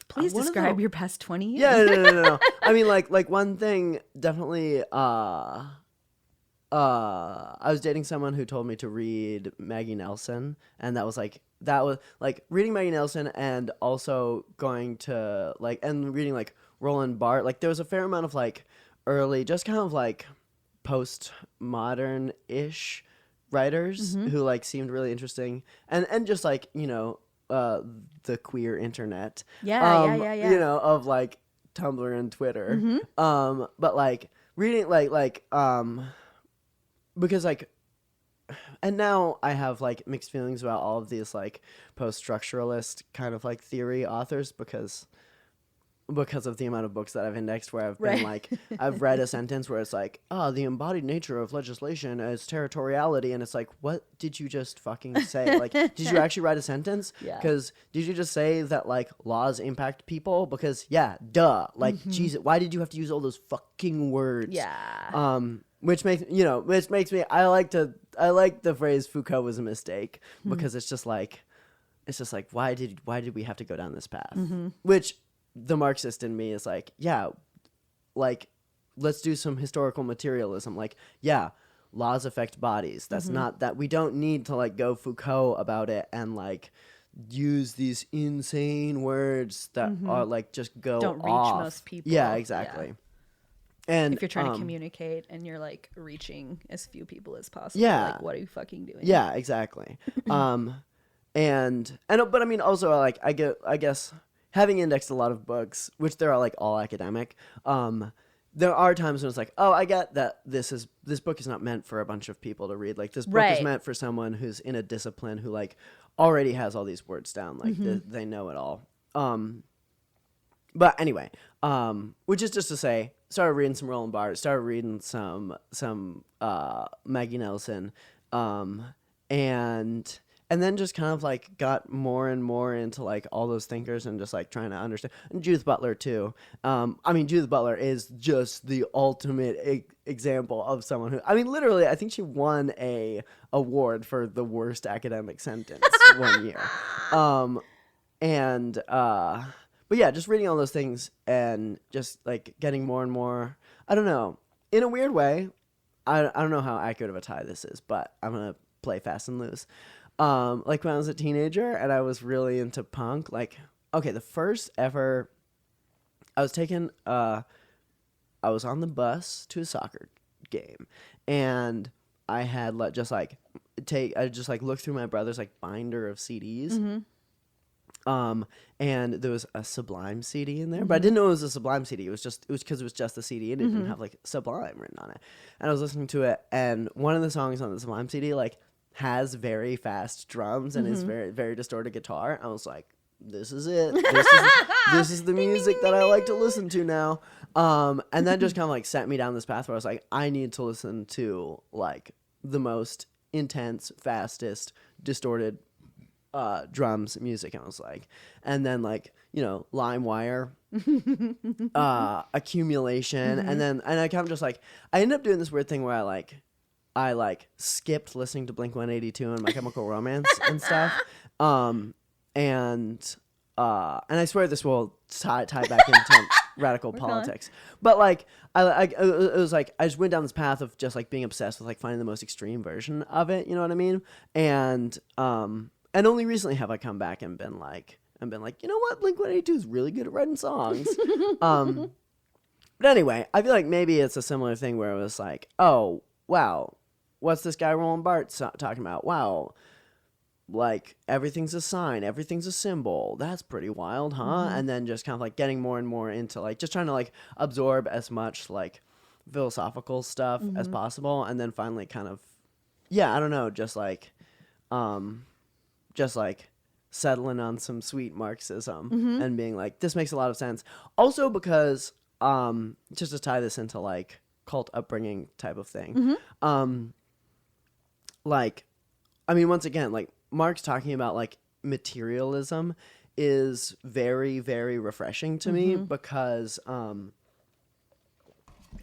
please describe your past 20 years. Yeah, no. I mean, like one thing, definitely, I was dating someone who told me to read Maggie Nelson, and that was like reading Maggie Nelson, and also going to like, and reading like Roland Barthes. Like there was a fair amount of like early, just kind of like postmodern-ish writers who like seemed really interesting, and just like, you know, the queer internet, you know, of like Tumblr and Twitter, but like reading because like, and now I have like mixed feelings about all of these like post-structuralist kind of like theory authors, because of the amount of books that I've indexed where I've been like, I've read a sentence where it's like, the embodied nature of legislation is territoriality. And it's like, what did you just fucking say? Like, did you actually write a sentence? Because did you just say that like laws impact people? Because duh. Like, Jesus, why did you have to use all those fucking words? Which makes me, I like the phrase Foucault was a mistake, because it's just like, why did we have to go down this path? Which, the Marxist in me is like, like, let's do some historical materialism. Like, laws affect bodies. That's not that, we don't need to like go Foucault about it and like use these insane words that are like, just go don't reach off. most people. Yeah, exactly. And if you're trying to communicate and you're like reaching as few people as possible, like, what are you fucking doing? Yeah, exactly. But I mean, also like, I guess having indexed a lot of books, which they're like all academic, there are times when it's like, oh, I get that this book is not meant for a bunch of people to read. Like this book is meant for someone who's in a discipline who like already has all these words down, like they know it all. But anyway, which is just to say, started reading some Roland Barthes, started reading some Maggie Nelson, and then just kind of like got more and more into like all those thinkers and just like trying to understand. And Judith Butler too. I mean, Judith Butler is just the ultimate example of someone who, I mean, literally, I think she won a award for the worst academic sentence one year. But yeah, just reading all those things and just like getting more and more, I don't know, in a weird way. I don't know how accurate of a tie this is, but I'm going to play fast and loose. Like when I was a teenager and I was really into punk, like, okay, the first ever, I was on the bus to a soccer game and I had I just like looked through my brother's like binder of CDs. And there was a Sublime CD in there, but I didn't know it was a Sublime CD. It was because it was just the CD and it didn't have like Sublime written on it. And I was listening to it and one of the songs on the Sublime CD, like, has very fast drums and is very, very distorted guitar. I was like, this is it. This is the music that I like to listen to now. And then just kind of like set me down this path where I was like, I need to listen to like the most intense, fastest, distorted drums music. And I was like, and then like, you know, LimeWire, Accumulation, and I kind of just like, I ended up doing this weird thing where I skipped listening to Blink-182 and My Chemical Romance and stuff. And I swear this will tie back into radical politics. But like, it was like, I just went down this path of just like being obsessed with like finding the most extreme version of it. You know what I mean? And only recently have I come back and been like, you know what? Blink-182 is really good at writing songs. But anyway, I feel like maybe it's a similar thing where it was like, oh, wow, what's this guy Roland Barthes talking about? Wow, like everything's a sign, everything's a symbol. That's pretty wild, huh? And then just kind of like getting more and more into like just trying to like absorb as much like philosophical stuff as possible, and then finally kind of, yeah, I don't know, just like settling on some sweet Marxism and being like, this makes a lot of sense. Also because just to tie this into like cult upbringing type of thing. Like, I mean, once again, like Marx talking about like materialism is very, very refreshing to me because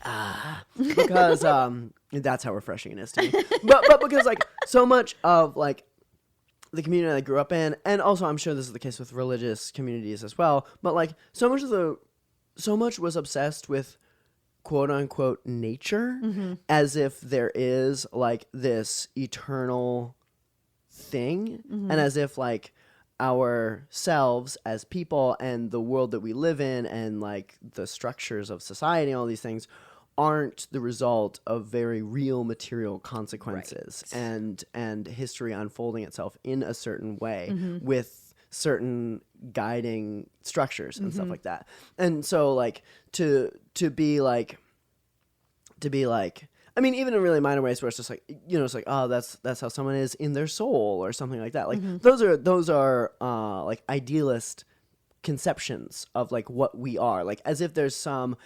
that's how refreshing it is to me. But because like so much of like the community I grew up in, and also I'm sure this is the case with religious communities as well, but like so much was obsessed with quote unquote nature as if there is like this eternal thing and as if like ourselves as people and the world that we live in and like the structures of society and all these things aren't the result of very real material consequences and history unfolding itself in a certain way with certain guiding structures and stuff like that. And so like to be like I mean, even in really minor ways where it's just like, you know, it's like, oh, that's how someone is in their soul or something like that. Like those are like idealist conceptions of like what we are, like as if there's some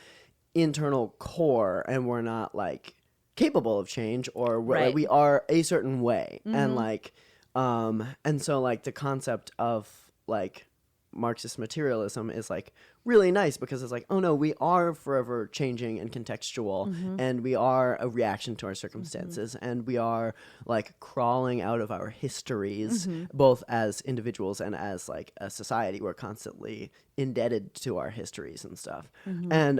internal core and we're not like capable of change or like, we are a certain way. And like and so like the concept of like Marxist materialism is like really nice because it's like, oh no, we are forever changing and contextual and we are a reaction to our circumstances and we are like crawling out of our histories both as individuals and as like a society. We're constantly indebted to our histories and stuff. And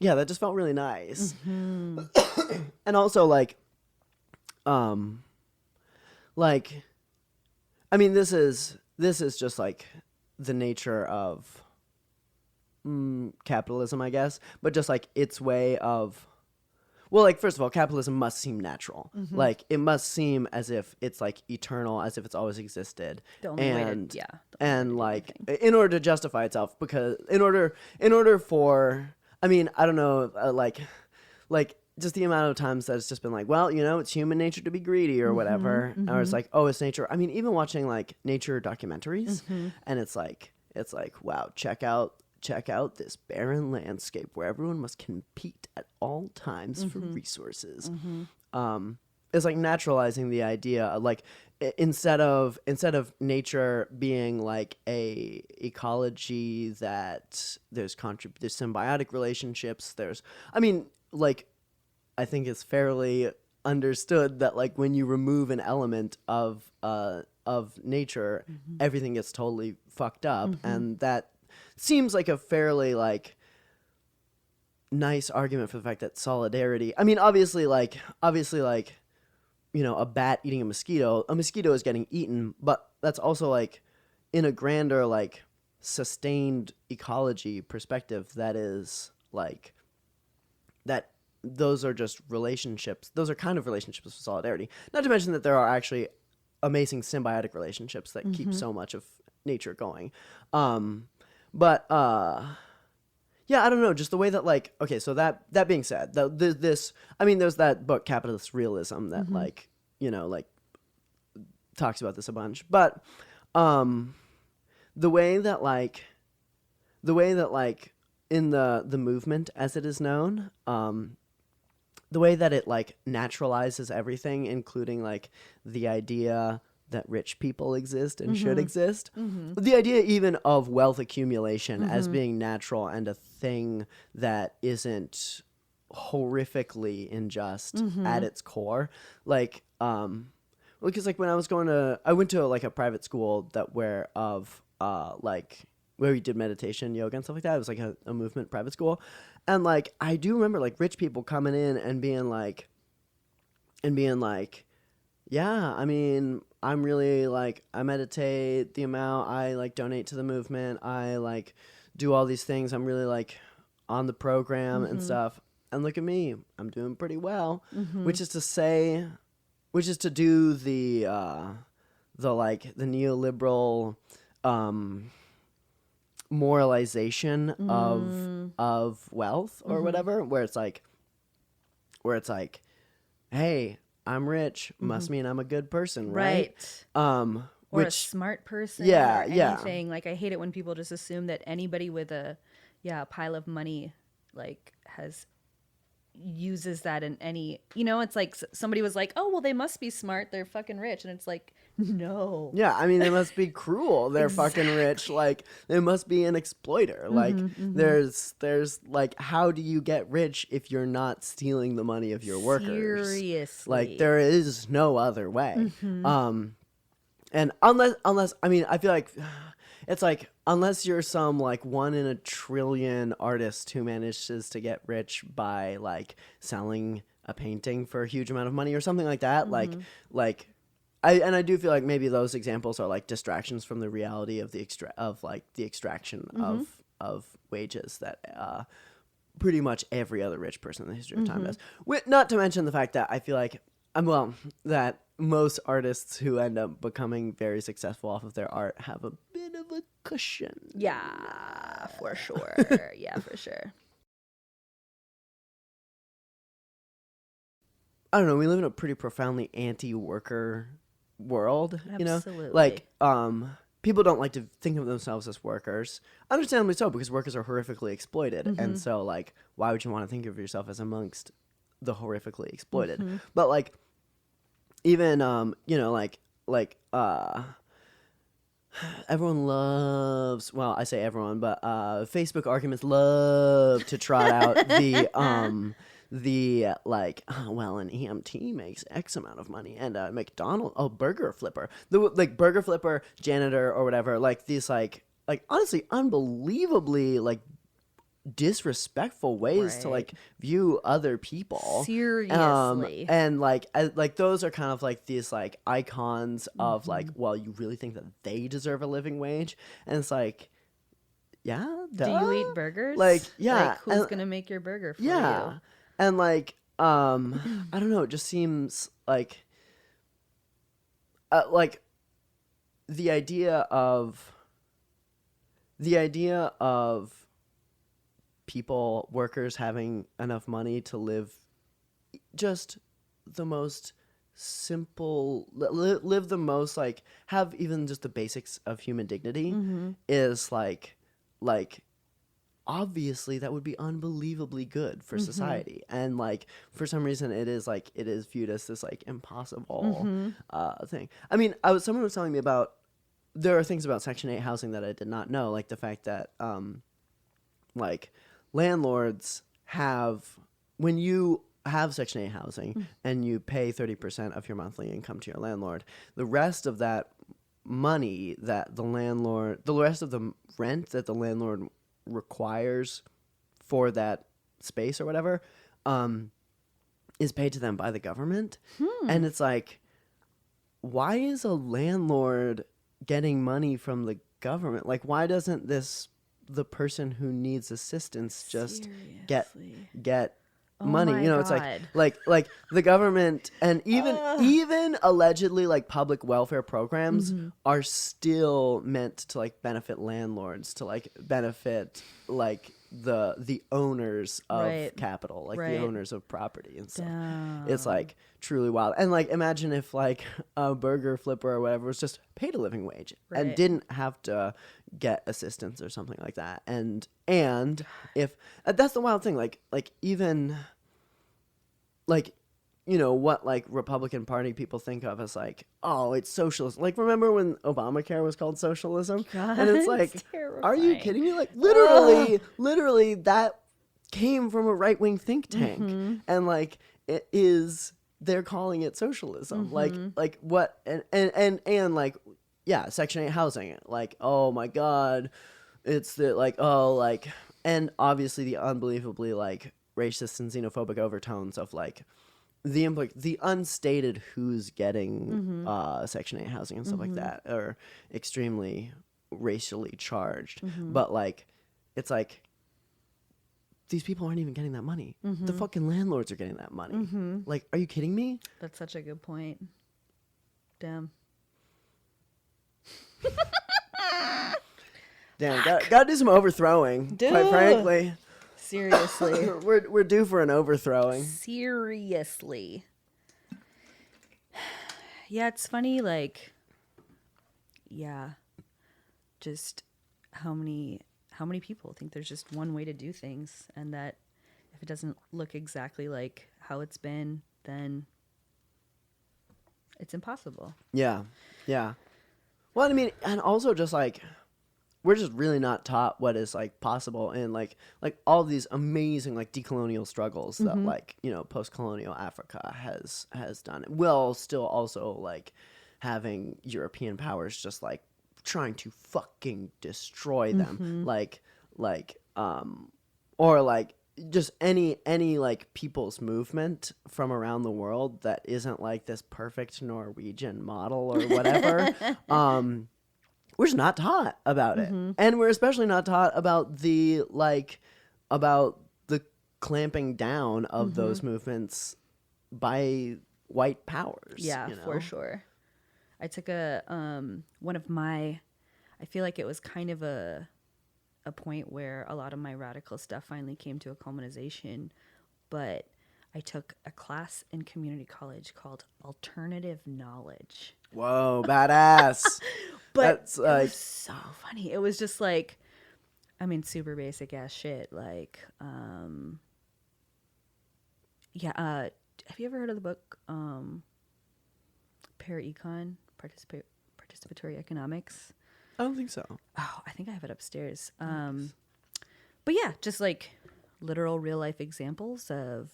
yeah, that just felt really nice. And also like I mean, this is just like the nature of capitalism, I guess, but just like its way of, well, like, first of all, capitalism must seem natural. Like, it must seem as if it's like eternal, as if it's always existed. The only way to, And yeah. and like in order to justify itself, because in order for, I mean, I don't know, like just the amount of times that it's just been like, well, you know, it's human nature to be greedy or whatever, or it's like, oh, it's nature. I mean, even watching like nature documentaries, and it's like, wow, check out this barren landscape where everyone must compete at all times for resources. It's like naturalizing the idea of, like, instead of nature being like a ecology that there's symbiotic relationships, I mean, like, I think it's fairly understood that, like, when you remove an element of nature, everything gets totally fucked up, and that seems like a fairly like nice argument for the fact that solidarity. I mean, obviously, like, you know, a bat eating a mosquito is getting eaten, but that's also like in a grander, like, sustained ecology perspective. That is like that. Those are just relationships. Those are kind of relationships with solidarity. Not to mention that there are actually amazing symbiotic relationships that keep so much of nature going. But yeah, I don't know. Just the way that, like, okay, so that being said, I mean, there's that book, Capitalist Realism, that like, you know, like, talks about this a bunch. But the way that like in the movement as it is known, the way that it like naturalizes everything, including like the idea that rich people exist and should exist, the idea even of wealth accumulation as being natural and a thing that isn't horrifically unjust at its core, like, because like when I went to like a private school where we did meditation, yoga, and stuff like that. It was like a movement private school. And like, I do remember like rich people coming in and being like, yeah, I mean, I'm really like, I meditate the amount, I like donate to the movement, I like do all these things, I'm really like on the program and stuff. And look at me, I'm doing pretty well, which is to do the like the neoliberal, moralization of wealth or whatever, where it's like, hey, I'm rich, must mean I'm a good person, right? Or Which, a smart person, yeah, or anything. Like, I hate it when people just assume that anybody with a pile of money like uses that in any, you know, it's like somebody was like, oh, well, they must be smart, they're fucking rich, and it's like, no. yeah, I mean, they must be cruel, they're fucking rich, like, they must be an exploiter. Like, there's like, how do you get rich if you're not stealing the money of your workers? Seriously. Like, there is no other way. And unless I mean, I feel like it's like, unless you're some like 1 in a trillion artist who manages to get rich by like selling a painting for a huge amount of money or something like that, I do feel like maybe those examples are like distractions from the reality of the extraction of wages that pretty much every other rich person in the history of time does. Not to mention the fact that I feel like that most artists who end up becoming very successful off of their art have a bit of a cushion. Yeah, for sure. Yeah, for sure. I don't know, we live in a pretty profoundly anti-worker world, you know? Absolutely. Like, people don't like to think of themselves as workers. Understandably so, because workers are horrifically exploited. And so, like, why would you want to think of yourself as amongst the horrifically exploited? But, like, even, you know, everyone loves, well, I say everyone, but Facebook arguments love to trot out the like, oh, well, an EMT makes X amount of money, and burger flipper, burger flipper, janitor, or whatever, like these like honestly unbelievably like disrespectful ways to like view other people. Seriously. And like those are kind of like these like icons of like, well, you really think that they deserve a living wage? And it's like, yeah, duh. Do you eat burgers? Like, yeah, Like, who's gonna make your burger for you? And like, I don't know. It just seems like the idea of people, workers having enough money to live just the most simple, live the most, like, have even just the basics of human dignity is like obviously that would be unbelievably good for society, and like for some reason it is viewed as this like impossible thing. I mean, someone was telling me about, there are things about Section 8 housing that I did not know, like the fact that like landlords have, when you have Section 8 housing and you pay 30% of your monthly income to your landlord, the rest of that money that the rest of the rent that the landlord requires for that space or whatever is paid to them by the government. And it's like, why is a landlord getting money from the government? Like, why doesn't the person who needs assistance just get money? my It's God. like the government, and even allegedly like public welfare programs are still meant to like benefit landlords, to like benefit like the owners of capital, like the owners of property and stuff. It's like truly wild. And like, imagine if like a burger flipper or whatever was just paid a living wage and didn't have to get assistance or something like that. And if that's the wild thing, like even like, what like Republican Party people think of as like, oh, it's socialism. Like, remember when Obamacare was called socialism? God, and it's like, it's are you kidding me? Like, literally that came from a right-wing think tank. And like, they're calling it socialism. Like what? And like, yeah, Section 8 housing. Like, oh my God, it's the like, oh, like, and obviously the unbelievably like racist and xenophobic overtones of like the unstated who's getting Section 8 housing and stuff like that are extremely racially charged. But like, it's like, these people aren't even getting that money. The fucking landlords are getting that money. Like, are you kidding me? That's such a good point. Damn. Damn, gotta do some overthrowing, quite frankly. Seriously. We're due for an overthrowing. Seriously. Yeah, it's funny, like, yeah, just how many people think there's just one way to do things, and that if it doesn't look exactly like how it's been, then it's impossible. Yeah. Well, I mean, and also just like, we're just really not taught what is like possible in like all these amazing like decolonial struggles that like, post-colonial Africa has done. While still also like having European powers just like trying to fucking destroy them. Or like just any like people's movement from around the world that isn't like this perfect Norwegian model or whatever. We're just not taught about it. And we're especially not taught about the clamping down of those movements by white powers. Yeah, for sure. I took I feel like it was kind of a point where a lot of my radical stuff finally came to a culmination, but I took a class in community college called Alternative Knowledge. Whoa, badass. But that's it like was so funny. It was just like, I mean, super basic ass shit. Like, have you ever heard of the book Econ, Participatory Economics? I don't think so. Oh, I think I have it upstairs. But yeah, just like literal real life examples of,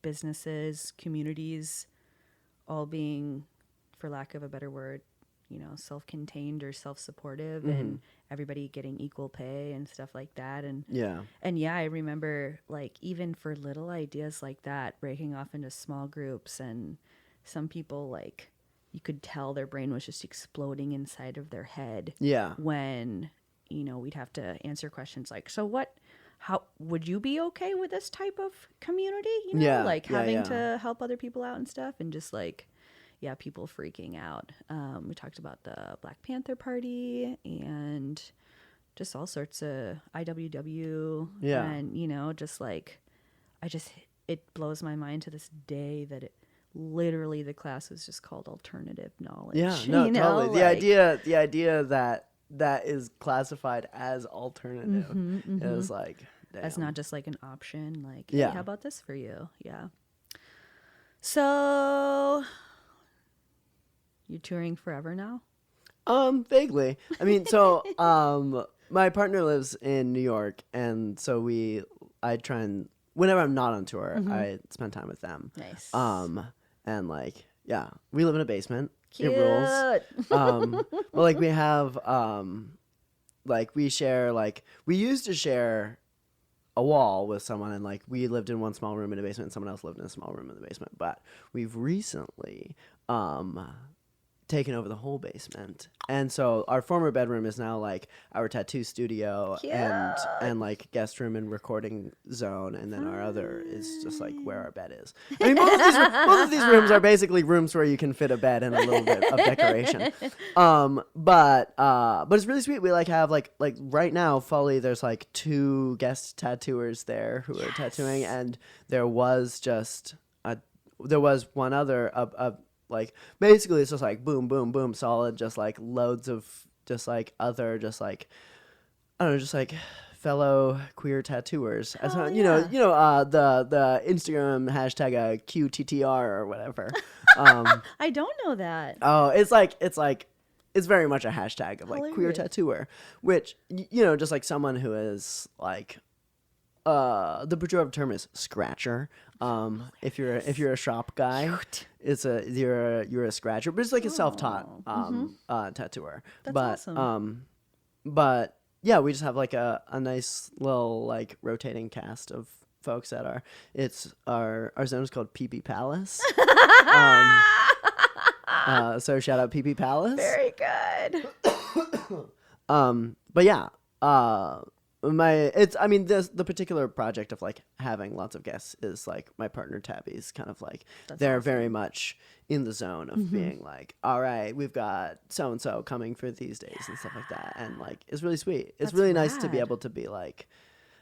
businesses, communities, all being, for lack of a better word, self-contained or self-supportive, and everybody getting equal pay and stuff like that. And yeah, I remember like even for little ideas like that, breaking off into small groups, and some people like, you could tell their brain was just exploding inside of their head. Yeah. When, we'd have to answer questions like, so what how would you be okay with this type of community? You know, Yeah, like yeah, having yeah. to help other people out and stuff, and just like, yeah, people freaking out. We talked about the Black Panther Party and just all sorts of IWW, Yeah. and you know, just like, it blows my mind to this day that it literally the class was just called alternative knowledge. Yeah, no, you know? totally. Like, The idea that that is classified as alternative is like, that's damn. not just like an option. Like, hey, Yeah. how about this for you? Yeah. So you're touring forever now? Vaguely. I mean, so my partner lives in New York, and so I try and whenever I'm not on tour, I spend time with them. Nice. And like, yeah, we live in a basement. Cute. It rules. But like we have like we share like we used to share a wall with someone, and like we lived in one small room in a basement and someone else lived in a small room in the basement, but we've recently taken over the whole basement, and so our former bedroom is now like our tattoo studio and like guest room and recording zone, and then our other is just like where our bed is. I mean, both of these rooms are basically rooms where you can fit a bed and a little bit of decoration. But it's really sweet. We like have like right now fully there's like 2 guest tattooers there who are tattooing, and there was one other like basically it's just like boom boom boom solid, just like loads of just like other just like I don't know, just like fellow queer tattooers. As Hell you know the Instagram hashtag QTTR or whatever. I don't know that. Oh, it's very much a hashtag of like queer Hilarious. tattooer, which you know, just like someone who is like the pejorative term is scratcher. If you're a shop guy, you're a scratcher, but it's like a self-taught tattooer. That's awesome. But yeah, we just have like a nice little like rotating cast of folks at our zone is called PP Palace. So shout out PP Palace. Very good. But yeah, the particular project of like having lots of guests is like my partner Tabby's kind of like they're very much in the zone of being like, all right, we've got so and so coming for these days and stuff like that, and like it's really sweet. It's That's really nice to be rad. able to be like,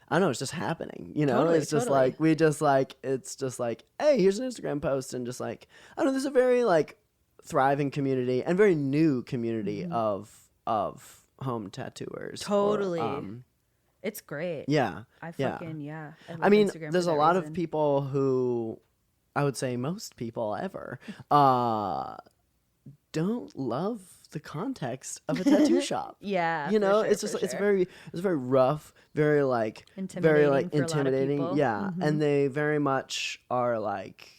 I don't know, it's just happening, you know. Totally, It's just totally. like it's just like, hey, here's an Instagram post, and just like I don't know, there's a very like thriving community and very new community of home tattooers. Totally. Or, It's great. yeah. I fucking, yeah. I love mean, Instagram there's for a that lot of reason. people who, I would say most people ever, don't love the context of a tattoo shop. Yeah. You for know, sure, it's just for it's sure. very rough, very like very like Intimidating for a lot of intimidating. people. Yeah, and they very much are like,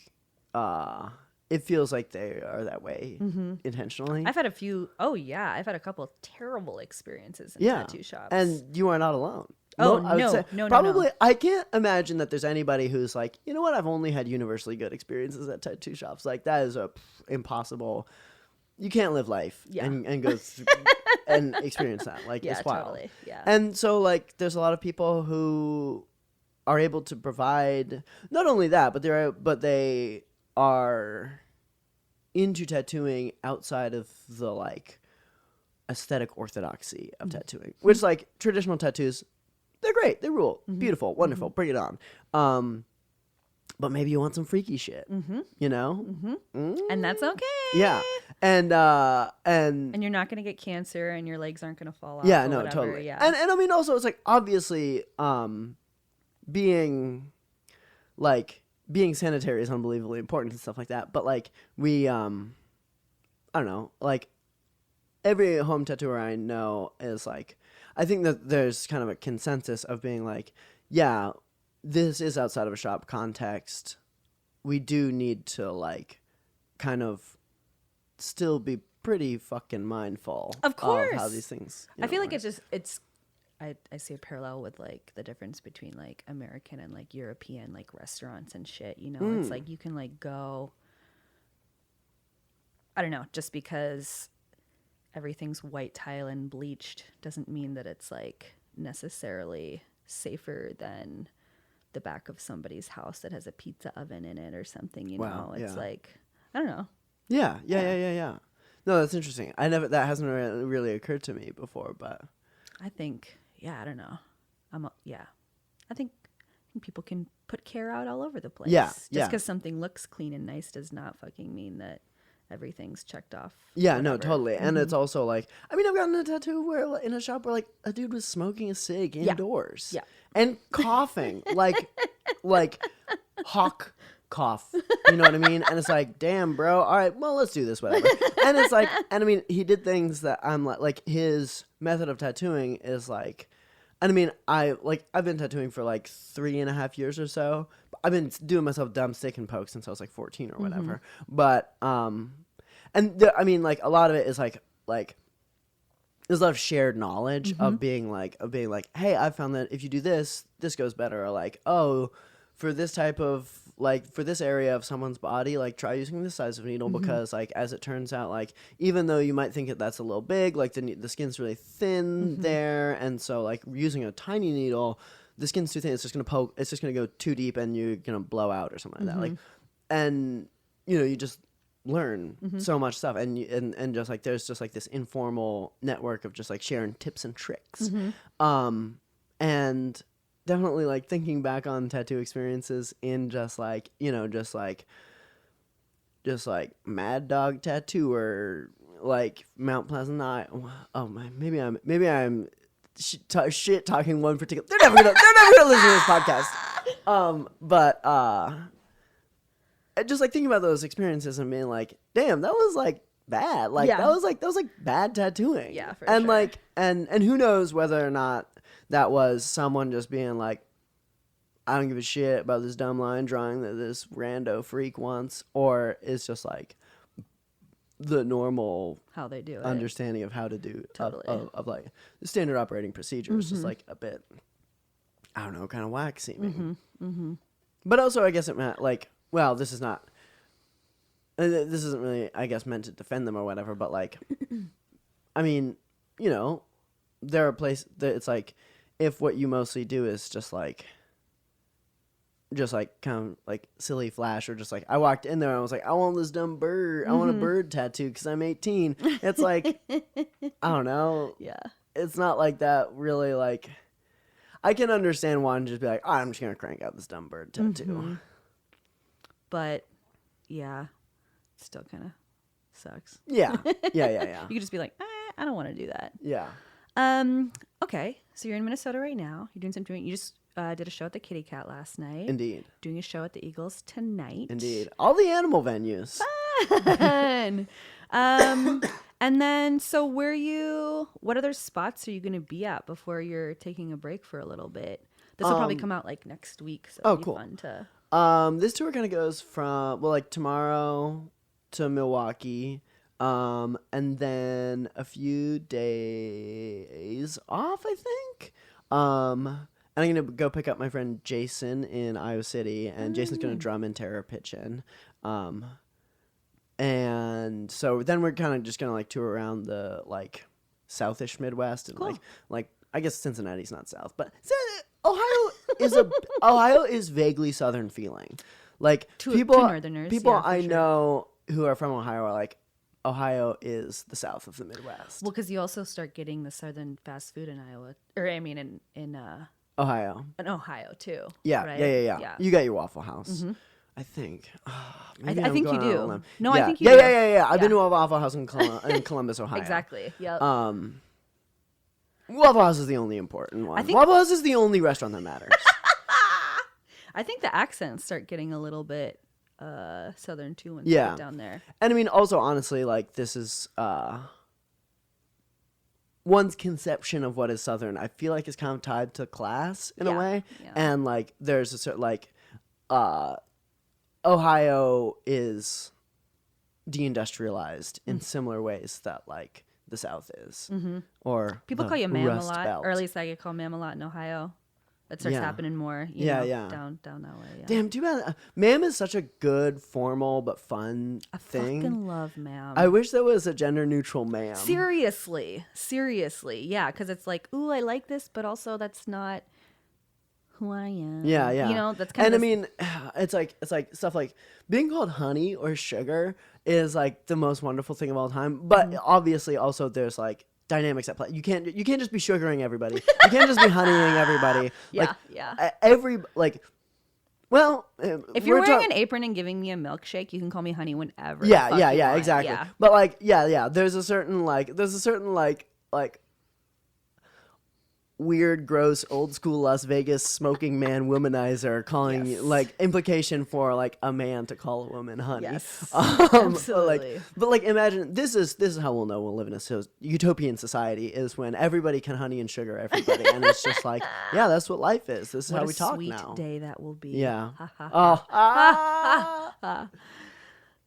it feels like they are that way intentionally. I've had a few, I've had a couple of terrible experiences in Yeah, tattoo shops. and you are not alone. Oh, I would no, say no, no, probably. no. I can't imagine that there's anybody who's like, you know what? I've only had universally good experiences at tattoo shops. Like that is impossible. You can't live life and go through, and experience that. Like Yeah, it's wild. totally. Yeah. And so like, there's a lot of people who are able to provide not only that, but they are into tattooing outside of the like aesthetic orthodoxy of tattooing, which like traditional tattoos, they're great, they rule, beautiful, wonderful, bring it on. But maybe you want some freaky shit, you know? And that's okay. Yeah, and And you're not going to get cancer and your legs aren't going to fall off. yeah, or no, whatever. totally. Yeah. And I mean, also, it's like obviously, being sanitary is unbelievably important and stuff like that. But like we, I don't know, like every home tattooer I know is like, I think that there's kind of a consensus of being like, yeah, this is outside of a shop context. We do need to like kind of still be pretty fucking mindful Of course. how these things. I feel like work. I see a parallel with like the difference between like American and like European like restaurants and shit, you know. It's like you can like go, I don't know, just because everything's white tile and bleached doesn't mean that it's like necessarily safer than the back of somebody's house that has a pizza oven in it or something, you Wow, know? It's yeah. like, I don't know. Yeah. No, that's interesting. That hasn't really occurred to me before, but I think, I don't know. I think people can put care out all over the place. Yeah, Just yeah. because something looks clean and nice does not fucking mean that everything's checked off. yeah, no, whatever. totally. And it's also like, I mean, I've gotten a tattoo where in a shop where like a dude was smoking a cig indoors. Yeah. And coughing like hawk cough. You know what I mean? And it's like, damn, bro. All right, well, let's do this, whatever. And it's like, and I mean, he did things that I'm like his method of tattooing is like, and I mean, I've been tattooing for like 3.5 years or so. I've been doing myself dumb stick and poke since I was like 14 or whatever. But I mean, like a lot of it is like there's a lot of shared knowledge of being like, hey, I found that if you do this, this goes better. Or like, oh, for this type of like for this area of someone's body, like try using this size of needle because like as it turns out, like even though you might think that that's a little big, like the skin's really thin there, and so like using a tiny needle, the skin's too thin. It's just gonna poke. It's just gonna go too deep, and you're gonna blow out or something like that. Like, and you know, you just learn so much stuff, and just like there's just like this informal network of just like sharing tips and tricks, and definitely like thinking back on tattoo experiences in just like, you know, just like Mad Dog Tattooer, like Mount Pleasant. Oh my, maybe I'm shit talking one particular. They're never gonna listen to this podcast. But just like thinking about those experiences and being like, damn, that was like bad. Like that was like bad tattooing. Yeah, for and sure. like and who knows whether or not that was someone just being like, I don't give a shit about this dumb line drawing that this rando freak wants, or it's just like the normal How they do it. understanding of how to do Totally. of like the standard operating procedure is just like a bit, I don't know, kind of whack seeming. But also, I guess it meant like, well, this isn't really, I guess, meant to defend them or whatever. But like, I mean, you know, there are places that it's like, if what you mostly do is just like kind of like silly flash, or just like I walked in there and I was like, I want this dumb bird. I want a bird tattoo because I'm 18. It's like, I don't know. Yeah. It's not like that really. Like, I can understand wanting to just be like, oh, I'm just gonna crank out this dumb bird tattoo. But yeah, it still kind of sucks. Yeah. You could just be like, I don't want to do that. Yeah. Okay, so you're in Minnesota right now. You're doing something. You just did a show at the Kitty Cat last night. Indeed. Doing a show at the Eagles tonight. Indeed. All the animal venues. Fun. And then, so what other spots are you going to be at before you're taking a break for a little bit? This will probably come out like next week. So it'll be cool. fun to. This tour kind of goes from, well, like tomorrow to Milwaukee, and then a few days off, I think. And I'm going to go pick up my friend Jason in Iowa City, and Jason's going to drum in Terror Pigeon. And so then we're kind of just going to like tour around the like southish Midwest, and like I guess Cincinnati's not south, but Ohio is vaguely southern feeling. Like To Northerners, people yeah, for I sure. know who are from Ohio are like, Ohio is the south of the Midwest. Well, because you also start getting the southern fast food in Iowa, or I mean in Ohio. in Ohio too. Yeah, right? yeah. You got your Waffle House. I think. I think you do. No, yeah. I think you do. Yeah. I've been to a Waffle House in Columbus, Ohio. Exactly. Yep. Waffle House is the only important one. Waffle House is the only restaurant that matters. I think the accents start getting a little bit southern too when you get down there. And I mean, also, honestly, like, this is one's conception of what is southern, I feel like, is kind of tied to class in a way. Yeah. And like there's a certain like Ohio is deindustrialized in similar ways that like the South is. Or People the call you ma'am a Rust lot, Belt. or at least I get called ma'am a lot in Ohio. That starts happening more. You know, down that way. Yeah. Damn, too bad. Ma'am is such a good, formal but fun thing. I fucking love ma'am. I wish there was a gender neutral ma'am. Seriously, yeah, because it's like, ooh, I like this, but also that's not who I am. Yeah, yeah. You know, that's kind and of. I mean, it's like stuff like being called honey or sugar is like the most wonderful thing of all time. But obviously, also there's like dynamics at play. You can't just be sugaring everybody. You can't just be honeying everybody. Every like. Well, if you're wearing an apron and giving me a milkshake, you can call me honey whenever. Yeah, exactly. Yeah. But like, yeah. There's a certain like weird, gross, old school Las Vegas smoking man womanizer calling like implication for like a man to call a woman honey. Yes, absolutely. But like, imagine this is how we'll know we'll live in a utopian society is when everybody can honey and sugar everybody, and it's just like, yeah, that's what life is. This is how we talk sweet now. Day that will be. Yeah.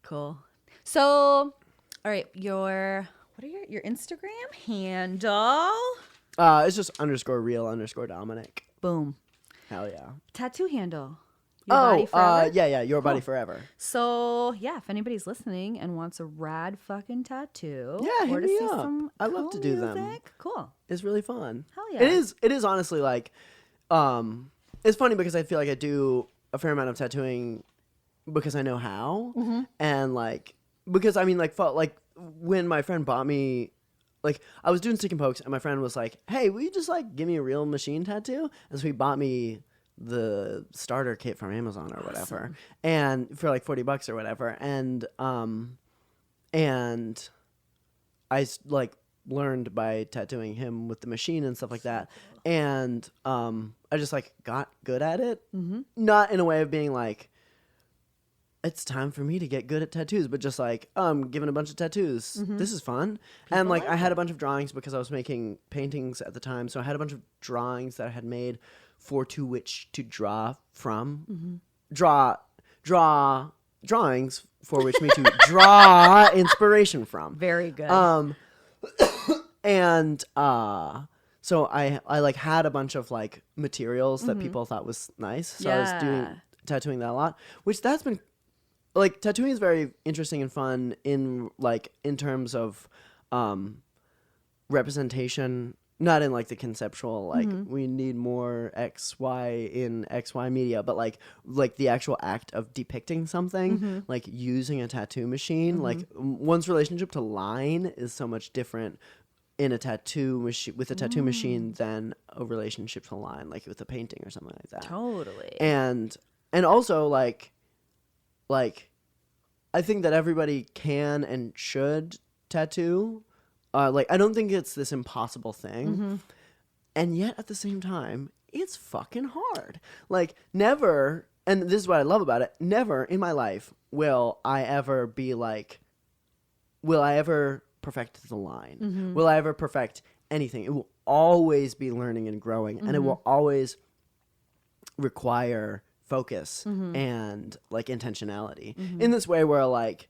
Cool. So, all right, your Instagram handle? It's just _real_Dominic. Boom. Hell yeah. Tattoo handle. Your body forever? Yeah. Your body forever. So yeah, if anybody's listening and wants a rad fucking tattoo, yeah, or hit to me see up. some I love to do music, them. Cool. It's really fun. Hell yeah. It is honestly like, it's funny because I feel like I do a fair amount of tattooing because I know how, and like because I mean like when my friend bought me. Like, I was doing stick and pokes, and my friend was like, hey, will you just, like, give me a real machine tattoo? And so he bought me the starter kit from Amazon or whatever, and for, like, $40 or whatever. And I, like, learned by tattooing him with the machine and stuff like that. And I just, like, got good at it. Not in a way of being, like, it's time for me to get good at tattoos, but just like, giving a bunch of tattoos. This is fun. And like I had a bunch of drawings because I was making paintings at the time. So I had a bunch of drawings that I had made to which to draw from. Drawings for which me to draw inspiration from. Very good. And so I like had a bunch of like materials that people thought was nice. So I was tattooing that a lot, which that's been like tattooing is very interesting and fun in terms of representation, not in like the conceptual like we need more XY in XY media, but like the actual act of depicting something, like using a tattoo machine. Like one's relationship to line is so much different in a tattoo machine with a tattoo machine than a relationship to line, like with a painting or something like that. Totally. And also like I think that everybody can and should tattoo. Like I don't think it's this impossible thing. And yet at the same time, it's fucking hard. Like never, and this is what I love about it, never in my life will I ever be like, will I ever perfect the line? Will I ever perfect anything? It will always be learning and growing, and it will always require focus and like intentionality in this way where like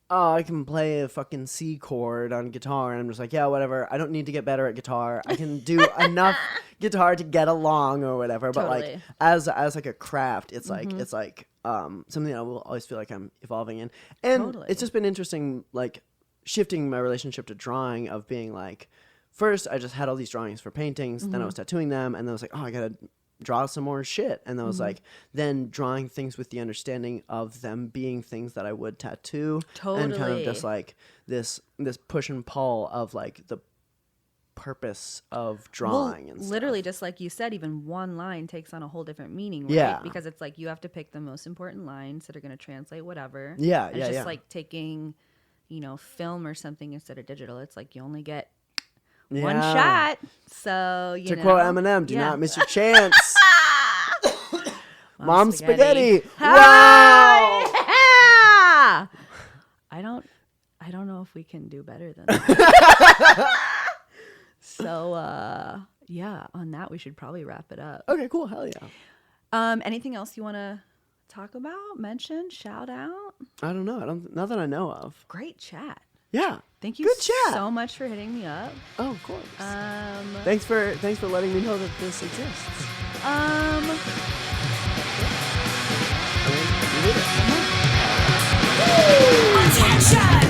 oh, I can play a fucking C chord on guitar and I'm just like, yeah, whatever, I don't need to get better at guitar, I can do enough guitar to get along or whatever. But like as like a craft, it's like it's like something that I will always feel like I'm evolving in. And it's just been interesting like shifting my relationship to drawing, of being like, first I just had all these drawings for paintings, then I was tattooing them, and then I was like, oh, I gotta draw some more shit. And then I was like, then drawing things with the understanding of them being things that I would tattoo. And kind of just like this push and pull of like the purpose of drawing and stuff. Literally, just like you said, even one line takes on a whole different meaning, right? Because it's like you have to pick the most important lines that are going to translate whatever. It's just like taking, film or something instead of digital. It's like you only get one shot. So, to quote Eminem, do not miss your chance. Mom spaghetti. Wow. Yeah! I don't know if we can do better than that. So, on that we should probably wrap it up. Okay, cool. Hell yeah. Anything else you want to talk about, mention, shout out? I don't know. Not that I know of. Great chat. Yeah. Thank you so much for hitting me up. Oh, of course. Thanks for letting me know that this exists. Attention!